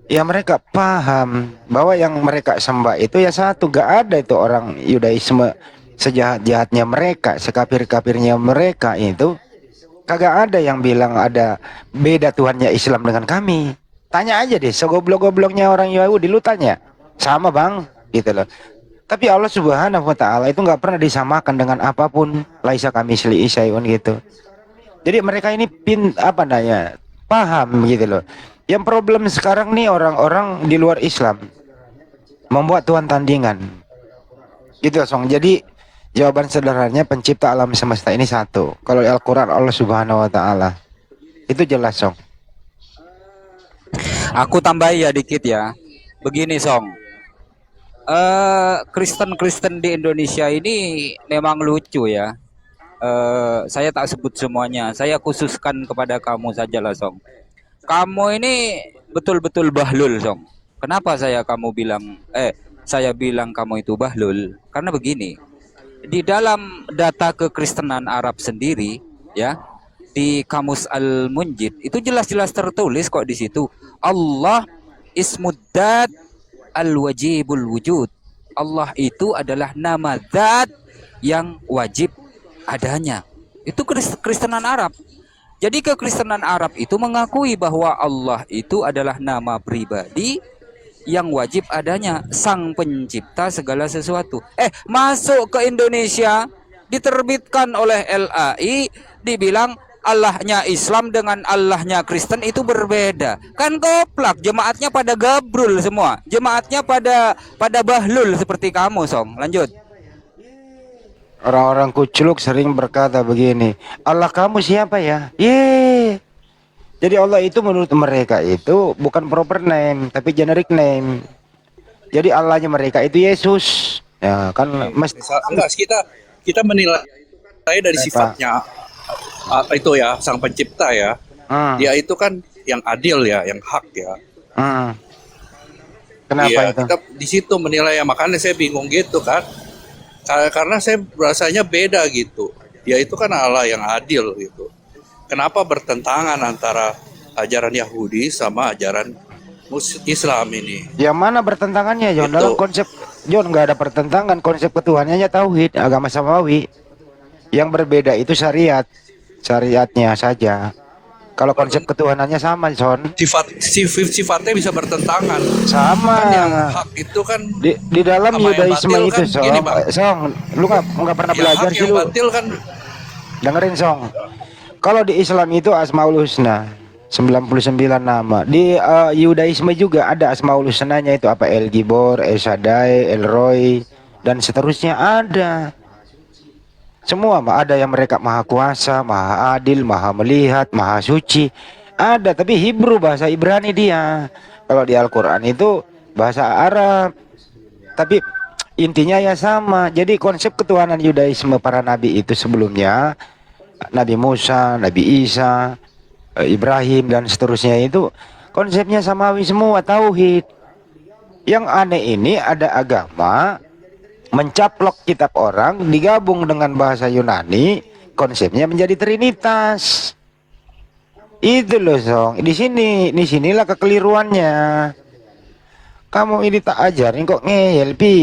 ya mereka paham bahwa yang mereka sembah itu ya satu, gak ada itu orang Yudaisme sejahat-jahatnya mereka, sekafir-kafirnya mereka itu, kagak ada yang bilang ada beda Tuhannya Islam dengan kami. Tanya aja deh, segoblok-gobloknya orang Yahudi, lu tanya, sama bang, gitu loh. Tapi Allah Subhanahu Wa Taala itu nggak pernah disamakan dengan apapun, laisa kamislihi syai'un gitu. Jadi mereka ini paham gitu loh. Yang problem sekarang nih orang-orang di luar Islam membuat Tuhan tandingan. Gitu Song. Jadi jawaban sederhananya pencipta alam semesta ini satu. Kalau di Al-Qur'an Allah Subhanahu Wa Taala. Itu jelas Song. Aku tambahin ya dikit ya. Begini Song. Kristen-Kristen di Indonesia ini memang lucu ya. Saya tak sebut semuanya. Saya khususkan kepada kamu saja lah Song. Kamu ini betul-betul bahlul Song. Kenapa saya bilang kamu itu bahlul? Karena begini. Di dalam data kekristenan Arab sendiri ya, di Kamus Al-Munjid itu jelas-jelas tertulis kok di situ. Allah ismuddad al-wajibul wujud. Allah itu adalah nama zat yang wajib adanya. Itu kekristenan Arab. Jadi kekristenan Arab itu mengakui bahwa Allah itu adalah nama pribadi yang wajib adanya, sang pencipta segala sesuatu. Masuk ke Indonesia, diterbitkan oleh LAI, dibilang Allahnya Islam dengan Allahnya Kristen itu berbeda. Kan goblok, jemaatnya pada gabrul semua. Jemaatnya pada bahlul seperti kamu, Song. Lanjut. Orang-orang kuculuk sering berkata begini, Allah kamu siapa ya? Ye. Jadi Allah itu menurut mereka itu bukan proper name, tapi generic name. Jadi Allahnya mereka itu Yesus. Ya kan Enggak, kita menilai dari sifatnya itu ya, sang pencipta ya. Dia itu kan yang adil ya, yang hak ya. Kenapa iya, itu? Kita di situ menilai ya, makanya saya bingung gitu kan. Karena saya rasanya beda gitu. Dia itu kan Allah yang adil gitu. Kenapa bertentangan antara ajaran Yahudi sama ajaran Islam ini? Yang mana bertentangannya, John? Itu. Dalam konsep John nggak ada pertentangan. Konsep ketuhanannya tauhid, agama samawi. Yang berbeda itu syariatnya saja. Kalau konsep ketuhanannya sama, John. Sifatnya bisa bertentangan. Sama. Kan yang hak itu kan Di dalam Yudaisme itu, kan, Song, lu nggak pernah yang belajar hak sih yang lu. batil kan. Dengerin Song. Kalau di Islam itu Asmaul Husna 99 nama. Di Yudaisme juga ada Asmaul Husnanya itu apa? El Gibor, El Shaddai, El Roy dan seterusnya ada. Semua ada yang mereka maha kuasa, maha adil, maha melihat, maha suci. Ada, tapi Hebrew bahasa Ibrani dia. Kalau di Al-Qur'an itu bahasa Arab. Tapi intinya ya sama. Jadi konsep ketuhanan Yudaisme para nabi itu sebelumnya, Nabi Musa, Nabi Isa, Ibrahim dan seterusnya itu konsepnya samawi semua, tauhid. Yang aneh ini ada agama mencaplok kitab orang digabung dengan bahasa Yunani, konsepnya menjadi trinitas. Itu loh Song. Disinilah kekeliruannya. Kamu ini tak ajarin kok ngeyel pi.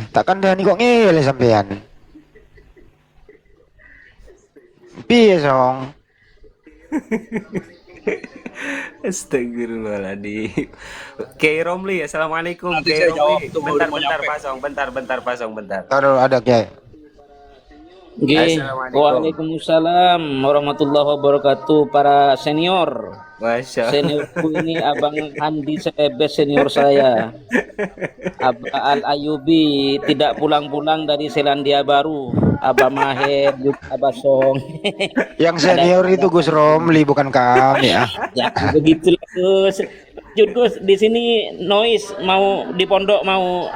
Takkan dah kok ngeyel sampean. Piye Song? Astagfirullahaladzim. Kiai Romli, assalamualaikum. Nanti Kiai saya jawab, Romli. tunggu Bentar, mau bentar, nyampe. Pasong. Bentar, Pasong, bentar. Taruh ada Kiai. Assalamualaikum. Waalaikumsalam warahmatullahi wabarakatuh. Para senior, Masya Allah. seniorku ini Abang Andi Sebes, senior saya. Al Ayubi tidak pulang-pulang dari Selandia Baru. Abah Maher, Abah Song. Yang senior itu Gus Romli bukan kami ya. Ya begitulah Gus. Lanjut Gus, di sini noise mau di pondok mau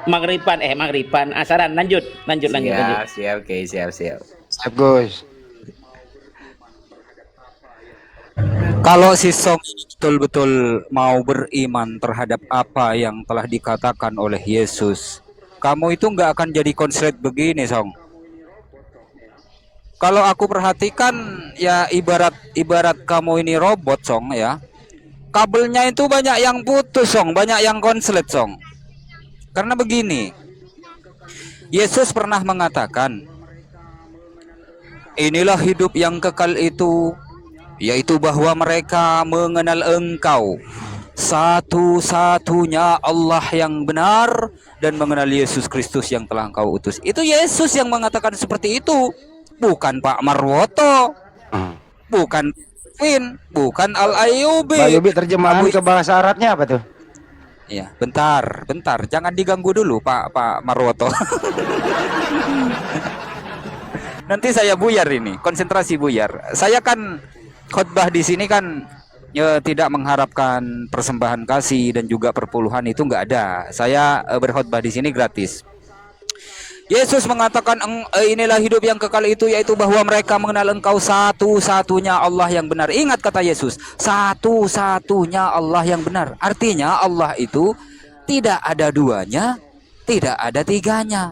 maghriban asaran. Lanjut. Siap, Kiai, siap. Siap Gus. Kalau si Song betul-betul mau beriman terhadap apa yang telah dikatakan oleh Yesus, kamu itu nggak akan jadi konslet begini, Song. Kalau aku perhatikan ya ibarat kamu ini robot Song ya. Kabelnya itu banyak yang putus Song, banyak yang konslet Song. Karena begini, Yesus pernah mengatakan, inilah hidup yang kekal itu, yaitu bahwa mereka mengenal Engkau, satu-satunya Allah yang benar, dan mengenal Yesus Kristus yang telah Engkau utus. Itu Yesus yang mengatakan seperti itu, bukan Pak Marwoto, bukan Vin, bukan Al-Ayubi. Pak Yubi, terjemahan ke bahasa Arabnya apa tuh? Ya, bentar, jangan diganggu dulu Pak Marwoto. Nanti saya buyar ini, konsentrasi buyar. Saya kan khotbah di sini kan ya, tidak mengharapkan persembahan kasih dan juga perpuluhan, itu nggak ada. Saya berkhotbah di sini gratis. Yesus mengatakan inilah hidup yang kekal itu, yaitu bahwa mereka mengenal Engkau satu-satunya Allah yang benar. Ingat kata Yesus, satu-satunya Allah yang benar. Artinya Allah itu tidak ada duanya, tidak ada tiganya.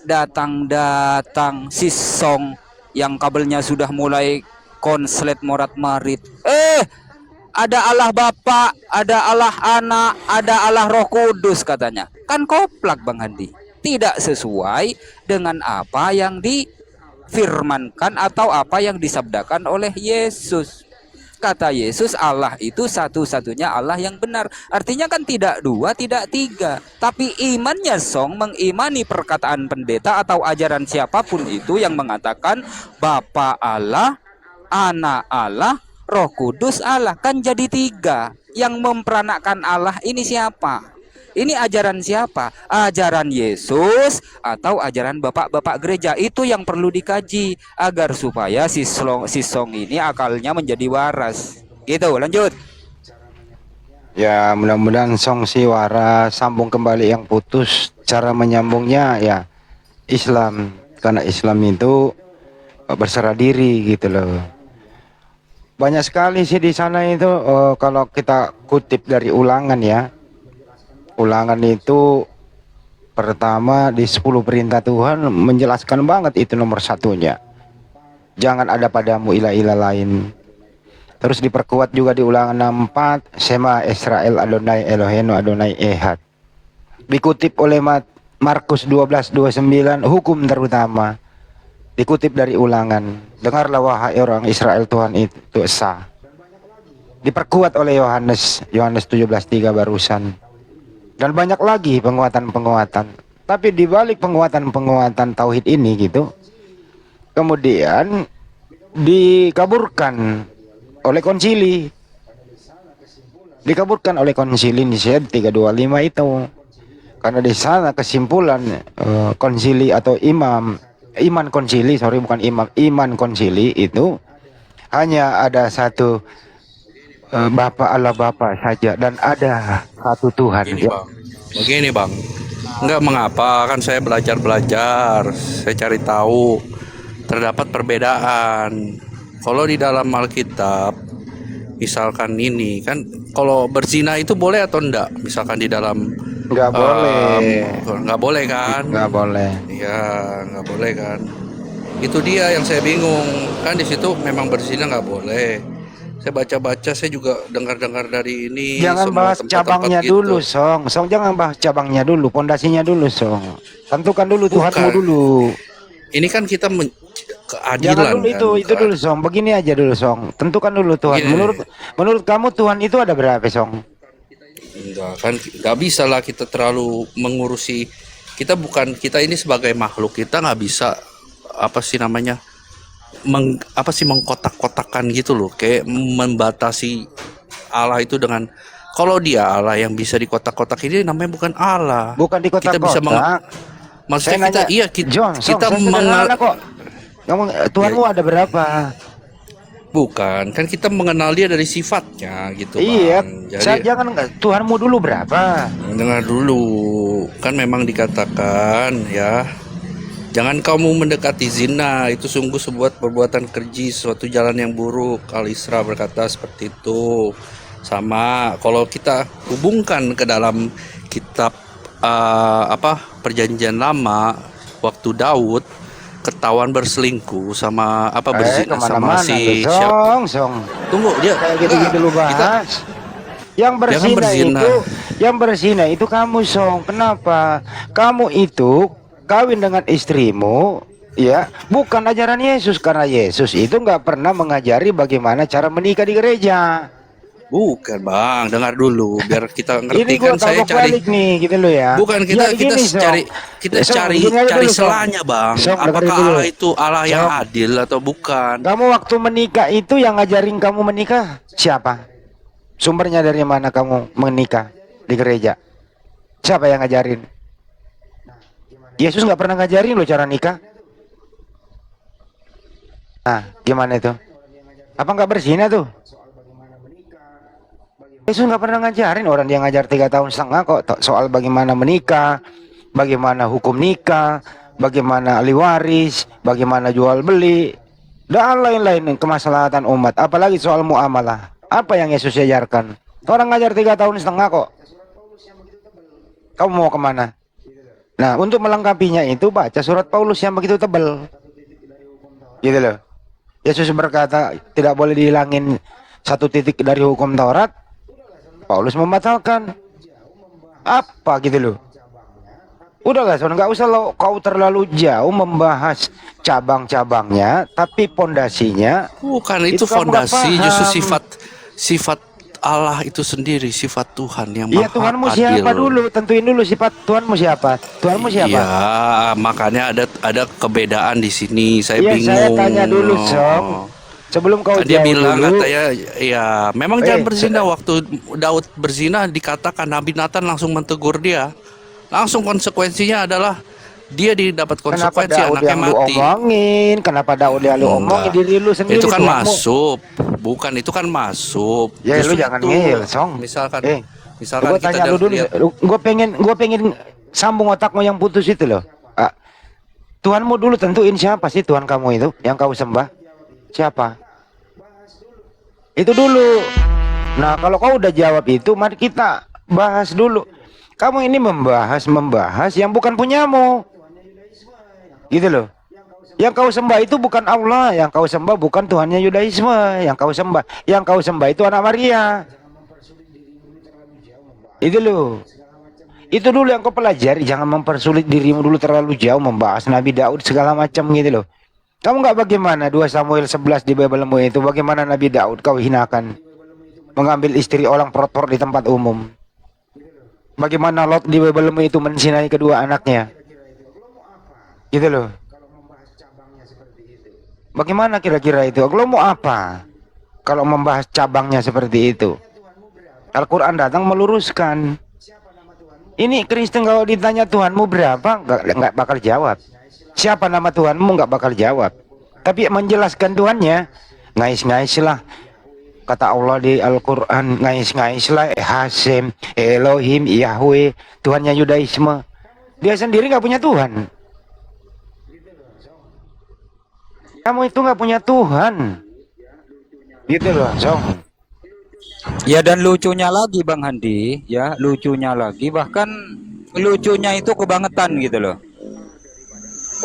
Datang si Song yang kabelnya sudah mulai konslet morat marit. Ada Allah Bapa, ada Allah Anak, ada Allah Roh Kudus katanya. Kan koplak Bang Handi. Tidak sesuai dengan apa yang difirmankan atau apa yang disabdakan oleh Yesus. Kata Yesus, Allah itu satu-satunya Allah yang benar. Artinya kan tidak dua, tidak tiga. Tapi imannya Song mengimani perkataan pendeta atau ajaran siapapun itu yang mengatakan Bapa Allah, Anak Allah, Roh Kudus Allah. Kan jadi tiga. Yang memperanakkan Allah ini siapa? Ini ajaran siapa? Ajaran Yesus atau ajaran bapak-bapak gereja? Itu yang perlu dikaji agar supaya si Song ini akalnya menjadi waras. Gitu, lanjut. Ya, mudah-mudahan Song si waras, sambung kembali yang putus. Cara menyambungnya ya Islam, karena Islam itu berserah diri gitu loh. Banyak sekali sih di sana itu kalau kita kutip dari Ulangan ya. Ulangan itu pertama di 10 perintah Tuhan menjelaskan banget itu nomor satunya. Jangan ada padamu ilah-ilah lain. Terus diperkuat juga di Ulangan 64, Shema Israel Adonai Eloheinu Adonai Ehad. Dikutip oleh Markus 12:29, hukum terutama. Dikutip dari Ulangan, dengarlah wahai orang Israel, Tuhan itu esa. Diperkuat oleh Yohanes 17:3 barusan. Dan banyak lagi penguatan-penguatan. Tapi di balik penguatan-penguatan tauhid ini gitu, kemudian dikaburkan oleh konsili. Dikaburkan oleh konsili Nicea 325 itu. Karena di sana kesimpulan konsili atau iman konsili itu hanya ada satu Bapa Allah Bapa saja, dan ada satu Tuhan. Begini bang, enggak mengapa, kan saya belajar, saya cari tahu, terdapat perbedaan. Kalau di dalam Alkitab, misalkan ini kan, kalau berzina itu boleh atau enggak? Misalkan di dalam nggak boleh, nggak boleh kan? Nggak boleh. Iya, nggak boleh kan? Itu dia yang saya bingung. Kan di situ memang berzina nggak boleh. Saya baca-baca, saya juga dengar-dengar dari ini. Jangan bahas cabangnya gitu dulu, Song. Jangan bahas cabangnya dulu, pondasinya dulu, Song. Tentukan dulu Tuhanmu dulu. Ini kan kita keadilan. Jangan dulu kan? itu dulu, Song. Begini aja dulu, Song. Tentukan dulu Tuhan. Menurut kamu Tuhan itu ada berapa, Song? Enggak kan, nggak bisa lah kita terlalu mengurusi. Kita ini sebagai makhluk, kita nggak bisa mengkotak-kotakan gitu loh, kayak membatasi Allah itu dengan, kalau dia Allah yang bisa dikotak-kotak, ini namanya bukan Allah. Bukan dikotak-kotak. Kita bisa maksudnya kita nanya, kita mengenal kok. Tuhanmu ada berapa? Bukan, kan kita mengenal dia dari sifatnya gitu. Iya, Jadi, Tuhanmu dulu berapa? Dengar dulu, kan memang dikatakan ya, jangan kamu mendekati zina, itu sungguh sebuah perbuatan keji, suatu jalan yang buruk. Al-Isra berkata seperti itu. Sama kalau kita hubungkan ke dalam kitab Perjanjian Lama, waktu Daud ketahuan berselingkuh sama apa berzina sama kemana-mana si lu, siapa? Song. Tunggu dia Kayak gitu-gitu lu bahas. Yang dia kan berzina itu, yang berzina itu kamu, Song. Kenapa? Kamu itu kawin dengan istrimu, ya, bukan ajaran Yesus, karena Yesus itu nggak pernah mengajari bagaimana cara menikah di gereja. Bukan bang, dengar dulu biar kita ngerti. Ini gua kan saya tabok cari balik nih, gitu lo ya. bukan kita Ya, kita gini, Song. cari kita Song, cari gini aja cari dulu, Song. selanya bang. Song, dengerin Apakah dulu. Allah itu Allah yang Song. adil atau bukan? Kamu waktu menikah itu yang ngajarin kamu menikah siapa? Sumbernya dari mana kamu menikah di gereja? Siapa yang ngajarin? Yesus nggak pernah ngajarin lo cara nikah. Nah, gimana itu? Apa nggak berzina tuh? Yesus nggak pernah ngajarin, orang dia ngajar 3 tahun setengah kok soal bagaimana menikah, bagaimana hukum nikah, bagaimana ahli waris, bagaimana jual beli, dan lain-lain kemaslahatan umat. Apalagi soal muamalah. Apa yang Yesus ajarkan? Orang ngajar 3 tahun setengah kok. Kamu mau kemana? Nah, untuk melengkapinya itu baca surat Paulus yang begitu tebal. Gitu loh. Yesus berkata tidak boleh dihilangin satu titik dari hukum Taurat. Paulus membatalkan. Apa gitu loh. Udahlah, nggak usah lo kau terlalu jauh membahas cabang-cabangnya, tapi pondasinya Bukan itu kamu nggak fondasi, paham. justru sifat Allah itu sendiri, sifat Tuhan yang Iya, maha Tuhanmu adil. siapa dulu? Tentuin dulu sifat Tuhanmu siapa? Tuhanmu siapa? Iya, makanya ada kebedaan di sini. Saya Iya, bingung. saya tanya dulu, Song. Sebelum kau Dia jawab bilang dulu, katanya, ya memang jangan berzina. se- Waktu Daud berzina dikatakan Nabi Nathan langsung mentegur dia. Langsung konsekuensinya adalah dia didapat kenapa konsekuensi, Daud anaknya yang lu mati. omongin? Kenapa Daud yang lu omongin diri lu sendiri? Itu kan Tuhanmu? masuk, bukan itu kan masuk. Ya lu Justru jangan itu, ngeyel, Song. Misalkan, Gue misalkan tanya lu dulu. lihat, Gue pengen sambung otakmu yang putus itu loh. Ah, Tuhanmu dulu tentuin siapa sih Tuhan kamu itu yang kau sembah? Siapa? Itu dulu. Nah, kalau kau udah jawab itu, mari kita bahas dulu. Kamu ini membahas yang bukan punyamu. Gitu loh. Yang kau sembah itu bukan Allah, yang kau sembah bukan Tuhannya Yudaisme, yang kau sembah itu anak Maria. Itu loh. Itu dulu yang kau pelajari, jangan mempersulit dirimu dulu terlalu jauh membahas Nabi Daud segala macam gitu loh. Kamu nggak bagaimana 2 Samuel 11 di Biblemu itu, bagaimana Nabi Daud kau hinakan, mengambil istri orang perot-perot di tempat umum. Bagaimana Lot di Biblemu itu menzinai kedua anaknya. Gitu loh. Bagaimana kira-kira itu? Kalau mau apa? Kalau membahas cabangnya seperti itu. Al-Quran datang meluruskan. Ini Kristen kalau ditanya Tuhanmu berapa, nggak bakal jawab. Siapa nama Tuhanmu nggak bakal jawab. Tapi menjelaskan Tuhannya, ngais-ngais lah. Kata Allah di Al-Quran, ngais-ngais lah, Hasem, Elohim, Yahweh, Tuhannya Yudaisme. Dia sendiri nggak punya Tuhan. Kamu itu nggak punya Tuhan. Gitu loh, Song. Ya, dan lucunya lagi Bang Handi, ya lucunya lagi, bahkan lucunya itu kebangetan gitu loh.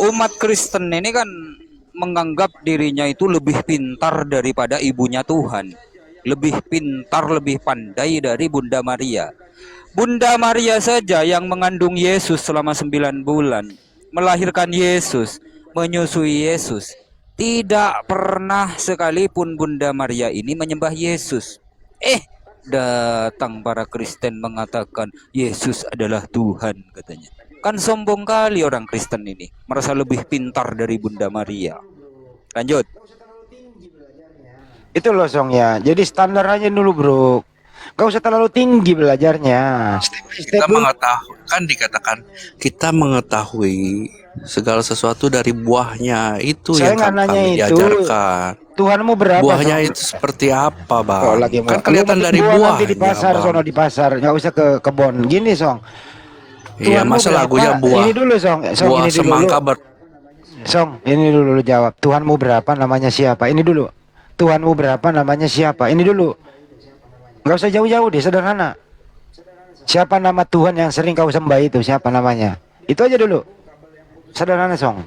Umat Kristen ini kan menganggap dirinya itu lebih pintar daripada ibunya Tuhan, lebih pintar, lebih pandai dari Bunda Maria. Bunda Maria saja yang mengandung Yesus selama 9 bulan, melahirkan Yesus, menyusui Yesus, tidak pernah sekalipun Bunda Maria ini menyembah Yesus. Datang para Kristen mengatakan Yesus adalah Tuhan katanya. Kan sombong kali orang Kristen ini, merasa lebih pintar dari Bunda Maria. Lanjut. Itu loh Song ya. Jadi standar aja dulu bro. Gak usah terlalu tinggi belajarnya. kita mengetahui, kan dikatakan kita mengetahui segala sesuatu dari buahnya. Itu Saya yang nggak nanya kami itu. diajarkan. Tuhanmu berapa? Buahnya Song? itu seperti apa bang? Oh, lagi Kan mau- kelihatan Lu dari buah buahnya nanti di pasar, bang. sono di pasar. Nggak usah ke kebon. Gini Song. Iya, Tuhanmu masa berapa? lagunya buah. Ini dulu Song. Song Buah ini dulu. semangka Song, ini dulu lu jawab. Tuhanmu berapa? Namanya siapa? Ini dulu. Tuhanmu berapa? Namanya siapa? Ini dulu. Nggak usah jauh-jauh deh, sederhana. Siapa nama Tuhan yang sering kau sembah itu? Siapa namanya? Itu aja dulu. Sederhana Song.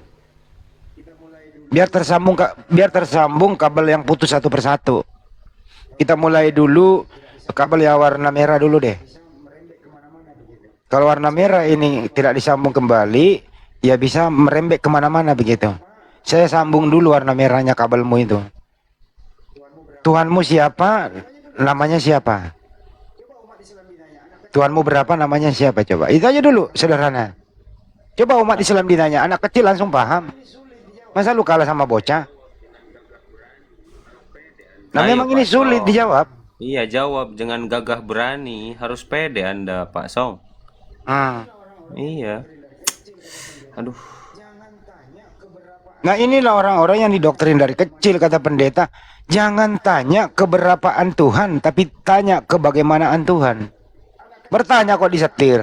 biar tersambung kabel yang putus satu persatu. Kita mulai dulu kabel yang warna merah dulu deh. Kalau warna merah ini tidak disambung kembali, ya bisa merembet kemana-mana begitu. Saya sambung dulu warna merahnya kabelmu itu. Tuhanmu siapa? Namanya siapa? Tuhanmu berapa? Namanya siapa? Coba itu aja dulu, sederhana. Coba umat Islam ditanya, anak kecil langsung paham. Masa lu kalah sama bocah? Nah, Ayo, memang ini Pak sulit Song. dijawab. Iya, jawab dengan gagah berani, harus pede Anda, Pak Song. Iya. Aduh. Nah, inilah orang-orang yang didoktrin dari kecil, kata pendeta. Jangan tanya keberapaan Tuhan, tapi tanya kebagaimanaan Tuhan. Bertanya kok disetir.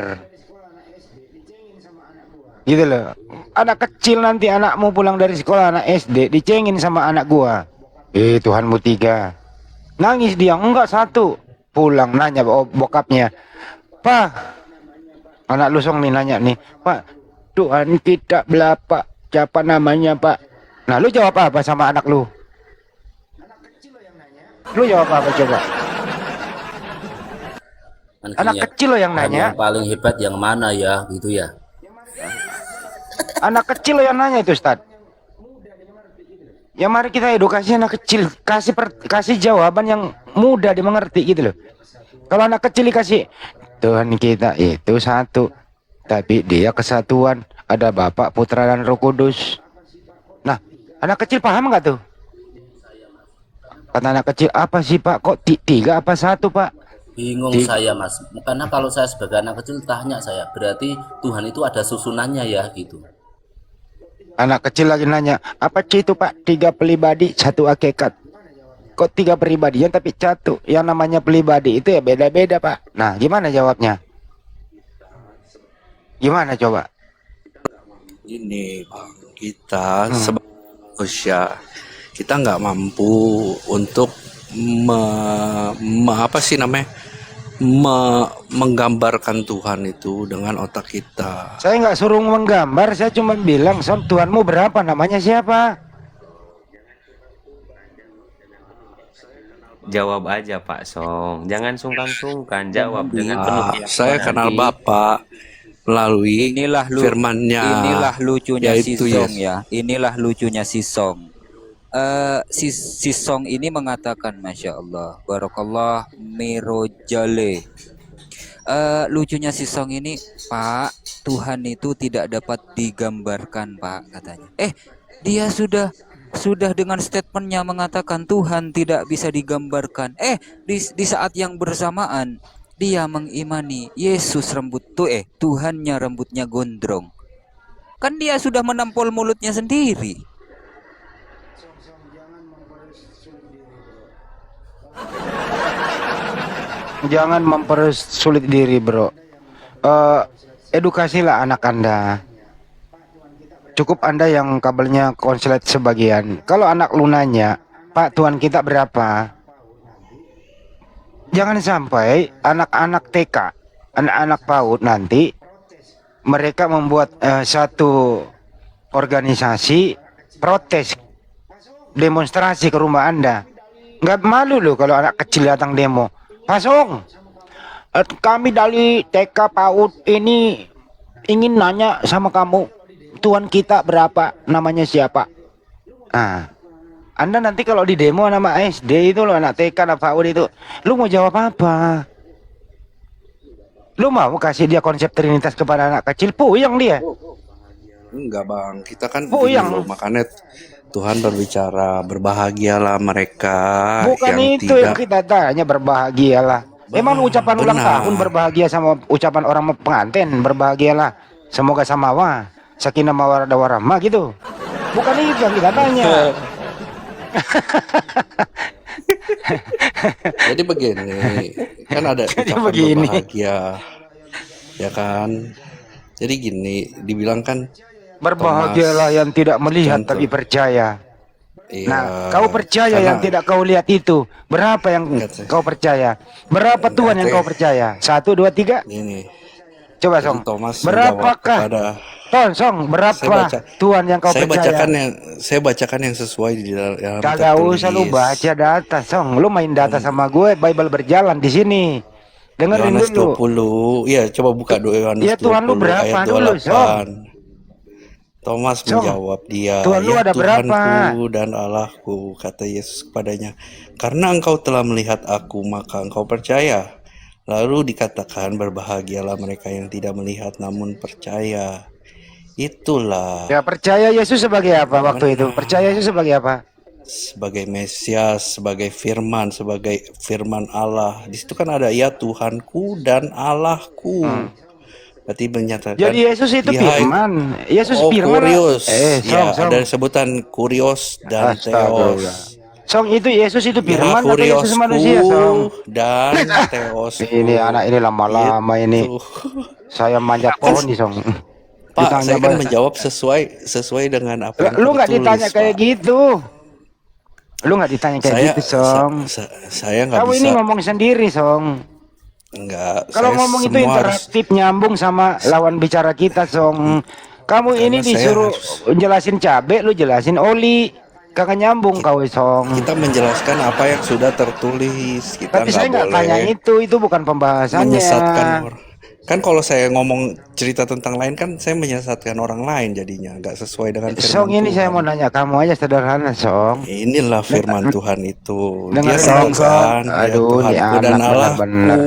Gitu loh. Anak kecil nanti, anakmu pulang dari sekolah, anak SD, dicengin sama anak gua. Tuhanmu 3. Nangis dia, enggak 1. Pulang nanya bokapnya, "Pak," anak lusong nih nanya nih, "Pak, Tuhan kita berapa? Siapa namanya, Pak?" Nah, lu jawab apa sama anak lu? Lu jawab apa coba? Anak kecil lo yang nanya. Yang paling hebat yang mana ya, gitu ya. Anak kecil lo yang nanya itu, Ustaz. Ya mari kita edukasi anak kecil, kasih jawaban yang mudah dimengerti gitu loh. Kalau anak kecil dikasih, Tuhan kita itu 1, tapi dia kesatuan, ada Bapa, Putra, dan Roh Kudus. Nah, anak kecil paham nggak tuh? Kata anak kecil, apa sih Pak? Kok 3 apa 1 Pak? Bingung saya Mas, karena kalau saya sebagai anak kecil tanya saya, berarti Tuhan itu ada susunannya ya gitu. Anak kecil lagi nanya, apa sih itu Pak? 3 pribadi, 1 hakikat. Kok 3 pribadian tapi 1? Yang namanya pribadi itu ya beda-beda Pak. Nah, gimana jawabnya? Gimana coba? Ini Bang, kita sebagai manusia, kita nggak mampu untuk menggambarkan Tuhan itu dengan otak kita. Saya nggak suruh menggambar, saya cuma bilang, Tuhanmu berapa? Namanya siapa? Jawab aja Pak Song, jangan sungkan-sungkan, jawab dengan penuh keyakinan. Saya kenal Bapak melalui firman-Nya. Inilah lucunya si yaitu Song Yesus. ya. Inilah lucunya si Song. Si Song ini mengatakan, Masya Allah, Barakallah Mirojale. Lucunya si Song ini, Pak, Tuhan itu tidak dapat digambarkan Pak, katanya. Dia sudah dengan statementnya mengatakan Tuhan tidak bisa digambarkan. Di saat yang bersamaan dia mengimani Yesus Tuhannya rambutnya gondrong. Kan dia sudah menampol mulutnya sendiri. Jangan mempersulit diri bro. Edukasilah anak Anda. Cukup Anda yang kabelnya konslet sebagian. Kalau anak lu nanya, Pak Tuhan kita berapa? Jangan sampai anak-anak TK, anak-anak PAUD nanti mereka membuat satu organisasi protes, demonstrasi ke rumah Anda. Nggak malu loh kalau anak kecil datang demo. Pasong, kami dari TK PAUD ini ingin nanya sama kamu, Tuhan kita berapa? Namanya siapa? Nah, Anda nanti kalau di demo nama SD itu loh, anak TK, anak PAUD itu, lu mau jawab apa? Lu mau kasih dia konsep Trinitas kepada anak kecil? Puyeng dia. Enggak Bang, kita kan Puyeng. gini loh, makanya Tuhan berbicara, berbahagialah mereka Bukan yang itu tidak. yang kita tanya, berbahagialah. Emang ucapan ulang tahun berbahagia sama ucapan orang pengantin berbahagialah. Semoga samawa, sakinah mawaddah warahmah gitu. Bukan itu yang kita tanya. Jadi begini, kan ada ucapan berbahagia, ya kan? Jadi gini, dibilang kan berbahagialah yang tidak melihat contoh. tapi percaya. Iya, Nah, kau percaya yang tidak kau lihat itu. Berapa yang kau percaya? Berapa Tuhan yang kau percaya? 1, 2, 3. Ini Coba Jadi Song. Thomas menjawab Berapakah kepada Song, saya berapa baca Tuhan yang kau percaya? saya bacakan yang sesuai di dalam Kagak usah lu tertulis. baca data, Song. Lu main data sama gue, Bible berjalan di sini. Dengerin Yohanes dulu. 20. Iya, coba buka Yohanes Ya Tuhan lu 20 berapa ayat dulu, Song? 28. Thomas Song, menjawab dia, Tuhan lu "Ya ada berapa? Tuhanku dan Allahku," kata Yesus kepadanya, "karena engkau telah melihat aku, maka engkau percaya." Lalu dikatakan, "Berbahagialah mereka yang tidak melihat namun percaya." Itulah Ya percaya Yesus sebagai apa waktu itu? Percaya Yesus sebagai apa? sebagai Mesias, sebagai firman Allah. Di situ kan ada ya Tuhanku dan Allahku. Berarti menyatakan Jadi Yesus itu dia firman. Yesus firman. Kurios. Song, Ya, Song. ada sebutan kurios dan Astagfirullah. theos. Song itu Yesus itu Ya, firman atau Yesus kuriosku manusia, Song? dan theos. Ini anak ini lama-lama ini. Saya manjat pohon nih, Song. Pak, Ditanya saya kan banyak. menjawab sesuai dengan apa yang Lu nggak tertulis, ditanya kayak Pak. gitu. Lu nggak ditanya kayak gitu, Song. Saya nggak Kamu bisa. ini ngomong sendiri, Song. Enggak. Kalau saya ngomong itu semua harus- interaktif nyambung sama lawan bicara kita, Song. Kamu ini saya disuruh jelasin cabe, lu jelasin oli. Kagak nyambung kau, Song. Kita menjelaskan apa yang sudah tertulis. Kita Tapi saya nggak tanya itu bukan pembahasannya. menyesatkan orang. Kan kalau saya ngomong cerita tentang lain kan saya menyesatkan orang lain jadinya nggak sesuai dengan firman Song ini Tuhan. saya mau nanya kamu aja sederhana, Song. Inilah firman Tuhan itu. Dengar, Dia Song, katakan, Song. "Ya Aduh, ini Tuhanku dan anak Allahku." benar-benar.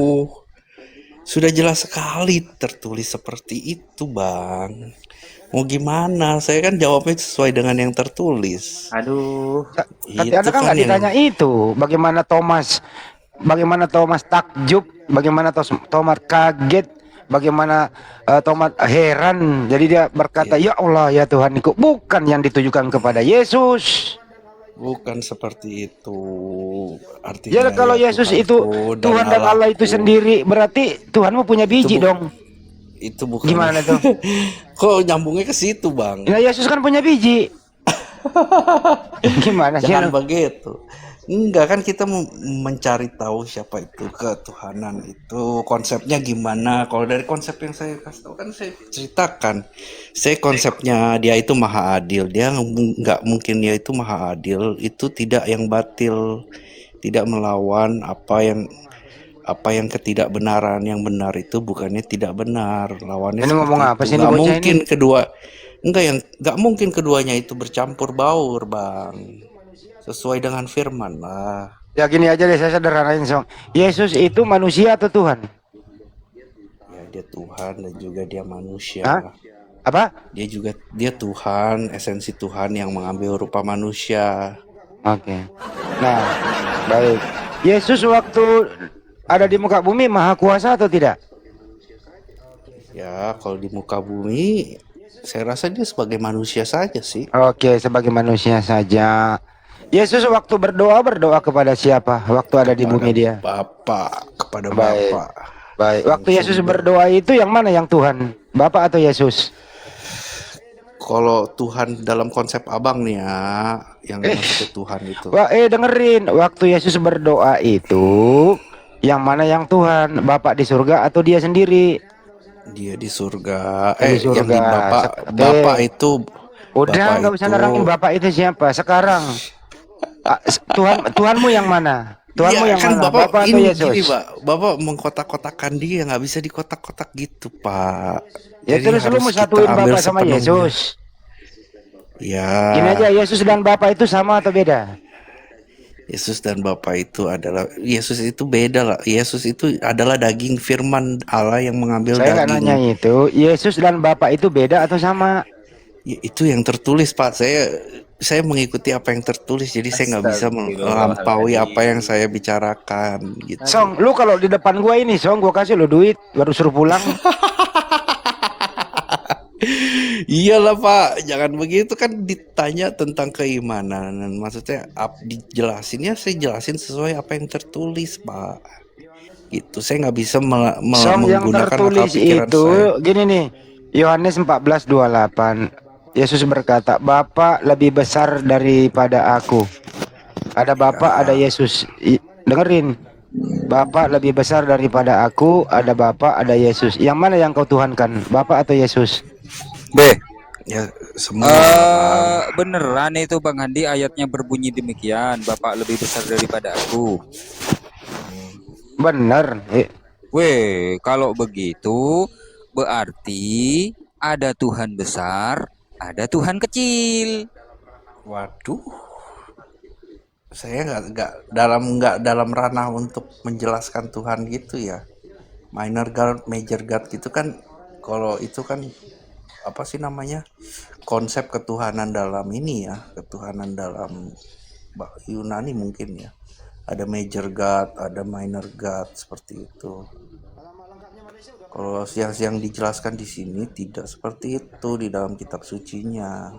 Sudah jelas sekali tertulis seperti itu, Bang. Mau gimana? Saya kan jawabnya sesuai dengan yang tertulis. Aduh. Tapi Itu Anda kan kan nggak yang- ditanya itu. Bagaimana Thomas takjub, bagaimana Thomas kaget, bagaimana Thomas heran. Jadi dia berkata, "Ya Allah, ya Tuhanku." Bukan yang ditujukan kepada Yesus. Bukan seperti itu. Artinya Jadi kalau ya Yesus Tuhanku itu Tuhan dan Allah itu Allahku. sendiri, berarti Tuhanmu punya biji Itu bu- dong. Itu bukan. Gimana tuh? Kok nyambungnya ke situ, Bang? Ya Yesus kan punya biji. Gimana sih? Jangan lu? begitu. Enggak, kan kita mencari tahu siapa itu ketuhanan itu konsepnya gimana. Kalau dari konsep yang saya kasih tahu kan saya ceritakan. Saya konsepnya dia itu maha adil. Dia nggak mungkin dia itu maha adil. Itu tidak yang batil, tidak melawan apa yang ketidakbenaran. Yang benar itu bukannya tidak benar. Lawannya Ini ngomong seperti apa itu. sih ini Nggak bocah mungkin ini? nggak mungkin keduanya itu bercampur baur, Bang. Sesuai dengan firman lah. Ya gini aja deh, saya sederhanain, Song. Yesus itu manusia atau Tuhan? Ya, dia Tuhan dan juga dia manusia. Hah? Apa? Dia Tuhan, esensi Tuhan yang mengambil rupa manusia. Oke. Nah, baik. Yesus waktu ada di muka bumi maha kuasa atau tidak? Ya, kalau di muka bumi saya rasa dia sebagai manusia saja sih. Oke, sebagai manusia saja. Yesus waktu berdoa kepada siapa? Waktu ada di bumi dia. Kepada Baik. Bapa. Baik. Waktu Yesus berdoa itu yang mana yang Tuhan? Bapak atau Yesus? Kalau Tuhan dalam konsep abang nih ya, yang maksudnya Tuhan itu. Wah, dengerin. Waktu Yesus berdoa itu yang mana yang Tuhan? Bapak di surga atau dia sendiri? Dia di surga. Di Yang di surga. Bapak itu. Udah, nggak usah nerangin Bapak itu siapa. Sekarang Tuhanmu yang mana? Tuhanmu Ya, yang kan mana? Bapak atau ini Yesus? gini, Pak. Bapak mengkotak-kotakan dia, nggak bisa dikotak-kotak gitu, Pak. Ya Jadi terus lu harus mau kita satuin ambil Bapak sama sepenuhnya. Yesus. Ya. Gini aja, Yesus dan Bapak itu sama atau beda? Yesus dan Bapa itu Yesus itu beda lah. Yesus itu adalah daging firman Allah yang mengambil Saya nggak daging. nanya itu. Yesus dan Bapak itu beda atau sama? Ya, itu yang tertulis, Pak. Saya mengikuti apa yang tertulis, jadi saya nggak bisa melampaui apa yang saya bicarakan gitu. Song, lu kalau di depan gua ini, Song, gua kasih lu duit, baru suruh pulang. Iyalah, Pak, jangan begitu, kan ditanya tentang keimanan. Maksudnya dijelasinnya saya jelasin sesuai apa yang tertulis, Pak. Gitu. Saya nggak bisa Song, yang menggunakan akal tertulis pikiran itu saya. gini nih, Yohanes 14:28. Yesus berkata, Bapa lebih besar daripada aku. Ada Bapa, ada Yesus. Dengerin, Bapak lebih besar daripada aku, ada Bapak, ada Yesus. Yang mana yang kau tuhankan, Bapak atau Yesus? B. Ya semua. Beneran itu Bang Handi, ayatnya berbunyi demikian, Bapak lebih besar daripada aku. Bener. Weh, kalau begitu berarti ada Tuhan besar, ada Tuhan kecil. Waduh, saya nggak dalam ranah untuk menjelaskan Tuhan gitu ya. Minor God, major God gitu kan. Kalau itu kan apa sih namanya, konsep ketuhanan dalam ini ya, ketuhanan dalam Yunani mungkin ya. Ada major God, ada minor God, seperti itu. Kalau yang dijelaskan di sini tidak seperti itu di dalam kitab sucinya.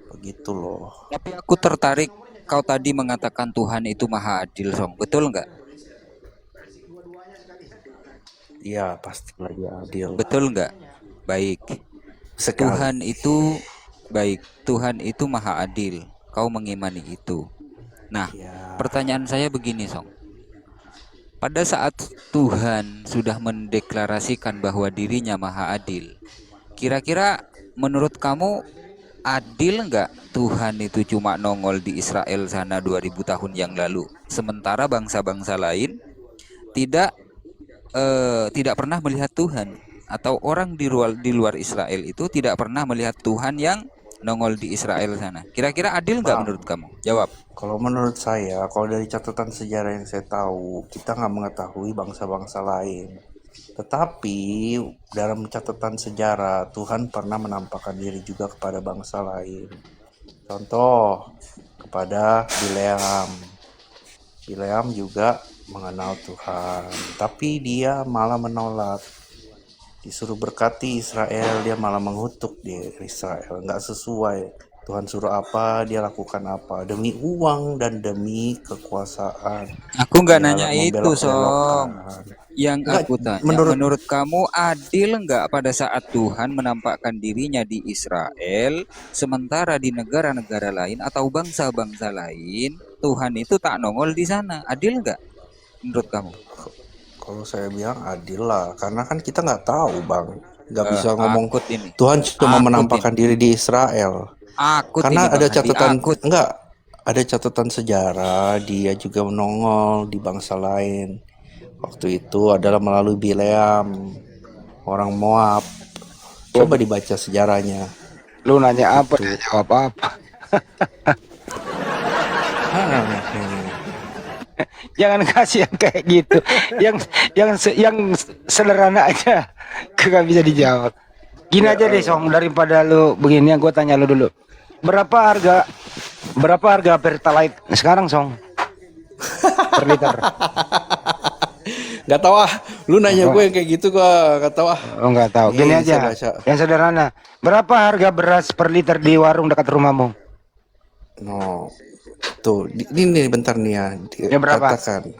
Begitu loh. Tapi aku tertarik, kau tadi mengatakan Tuhan itu maha adil, Song. Betul nggak? Iya, pasti lagi adil. Betul nggak? Baik. Sekali. Tuhan itu baik. Tuhan itu maha adil. Kau mengimani itu. Nah, pertanyaan saya begini, Song. Pada saat Tuhan sudah mendeklarasikan bahwa dirinya maha adil, kira-kira menurut kamu adil nggak Tuhan itu cuma nongol di Israel sana 2000 tahun yang lalu, sementara bangsa-bangsa lain tidak pernah melihat Tuhan, atau orang di luar Israel itu tidak pernah melihat Tuhan yang nongol di Israel sana. Kira-kira adil nggak menurut kamu? Jawab. Kalau menurut saya, kalau dari catatan sejarah yang saya tahu, kita nggak mengetahui bangsa-bangsa lain. Tetapi dalam catatan sejarah, Tuhan pernah menampakkan diri juga kepada bangsa lain. Contoh, kepada Bileam. Bileam juga mengenal Tuhan, tapi dia malah menolak. Disuruh berkati Israel, dia malah mengutuk di Israel. Nggak sesuai. Tuhan suruh apa, dia lakukan apa. Demi uang dan demi kekuasaan. Aku nggak Dia nanya itu, membelok-belokkan. Song. Yang Nggak, aku tanya, menurut menurut kamu adil nggak pada saat Tuhan menampakkan dirinya di Israel, sementara di negara-negara lain atau bangsa-bangsa lain, Tuhan itu tak nongol di sana? Adil nggak menurut kamu? Kalau saya bilang adil lah, karena kan kita nggak tahu, Bang. Nggak bisa Akut ngomong ini. Tuhan cuma Akut menampakkan diri di Israel. Akut Karena ini, Bang ada Handi, catatan, akut. ada catatan sejarah, dia juga menongol di bangsa lain. Waktu itu adalah melalui Bileam, orang Moab. Coba dibaca sejarahnya. Lu nanya apa, Gitu. dia jawab apa? Jangan kasih yang kayak gitu. Yang sederhana aja gak bisa dijawab. Gini aja deh, Song, daripada lu begini, gue tanya lu dulu. Berapa harga Pertalite sekarang, Song? Per liter. Gak tahu ah, lu nanya gue yang kayak gitu gua gak tahu ah. Oh, nggak tahu. Gini Ini saya aja. baca. Yang sederhana. Berapa harga beras per liter di warung dekat rumahmu? No. Tuh, ini bentar nih ya. Ya, berapa? Katakan.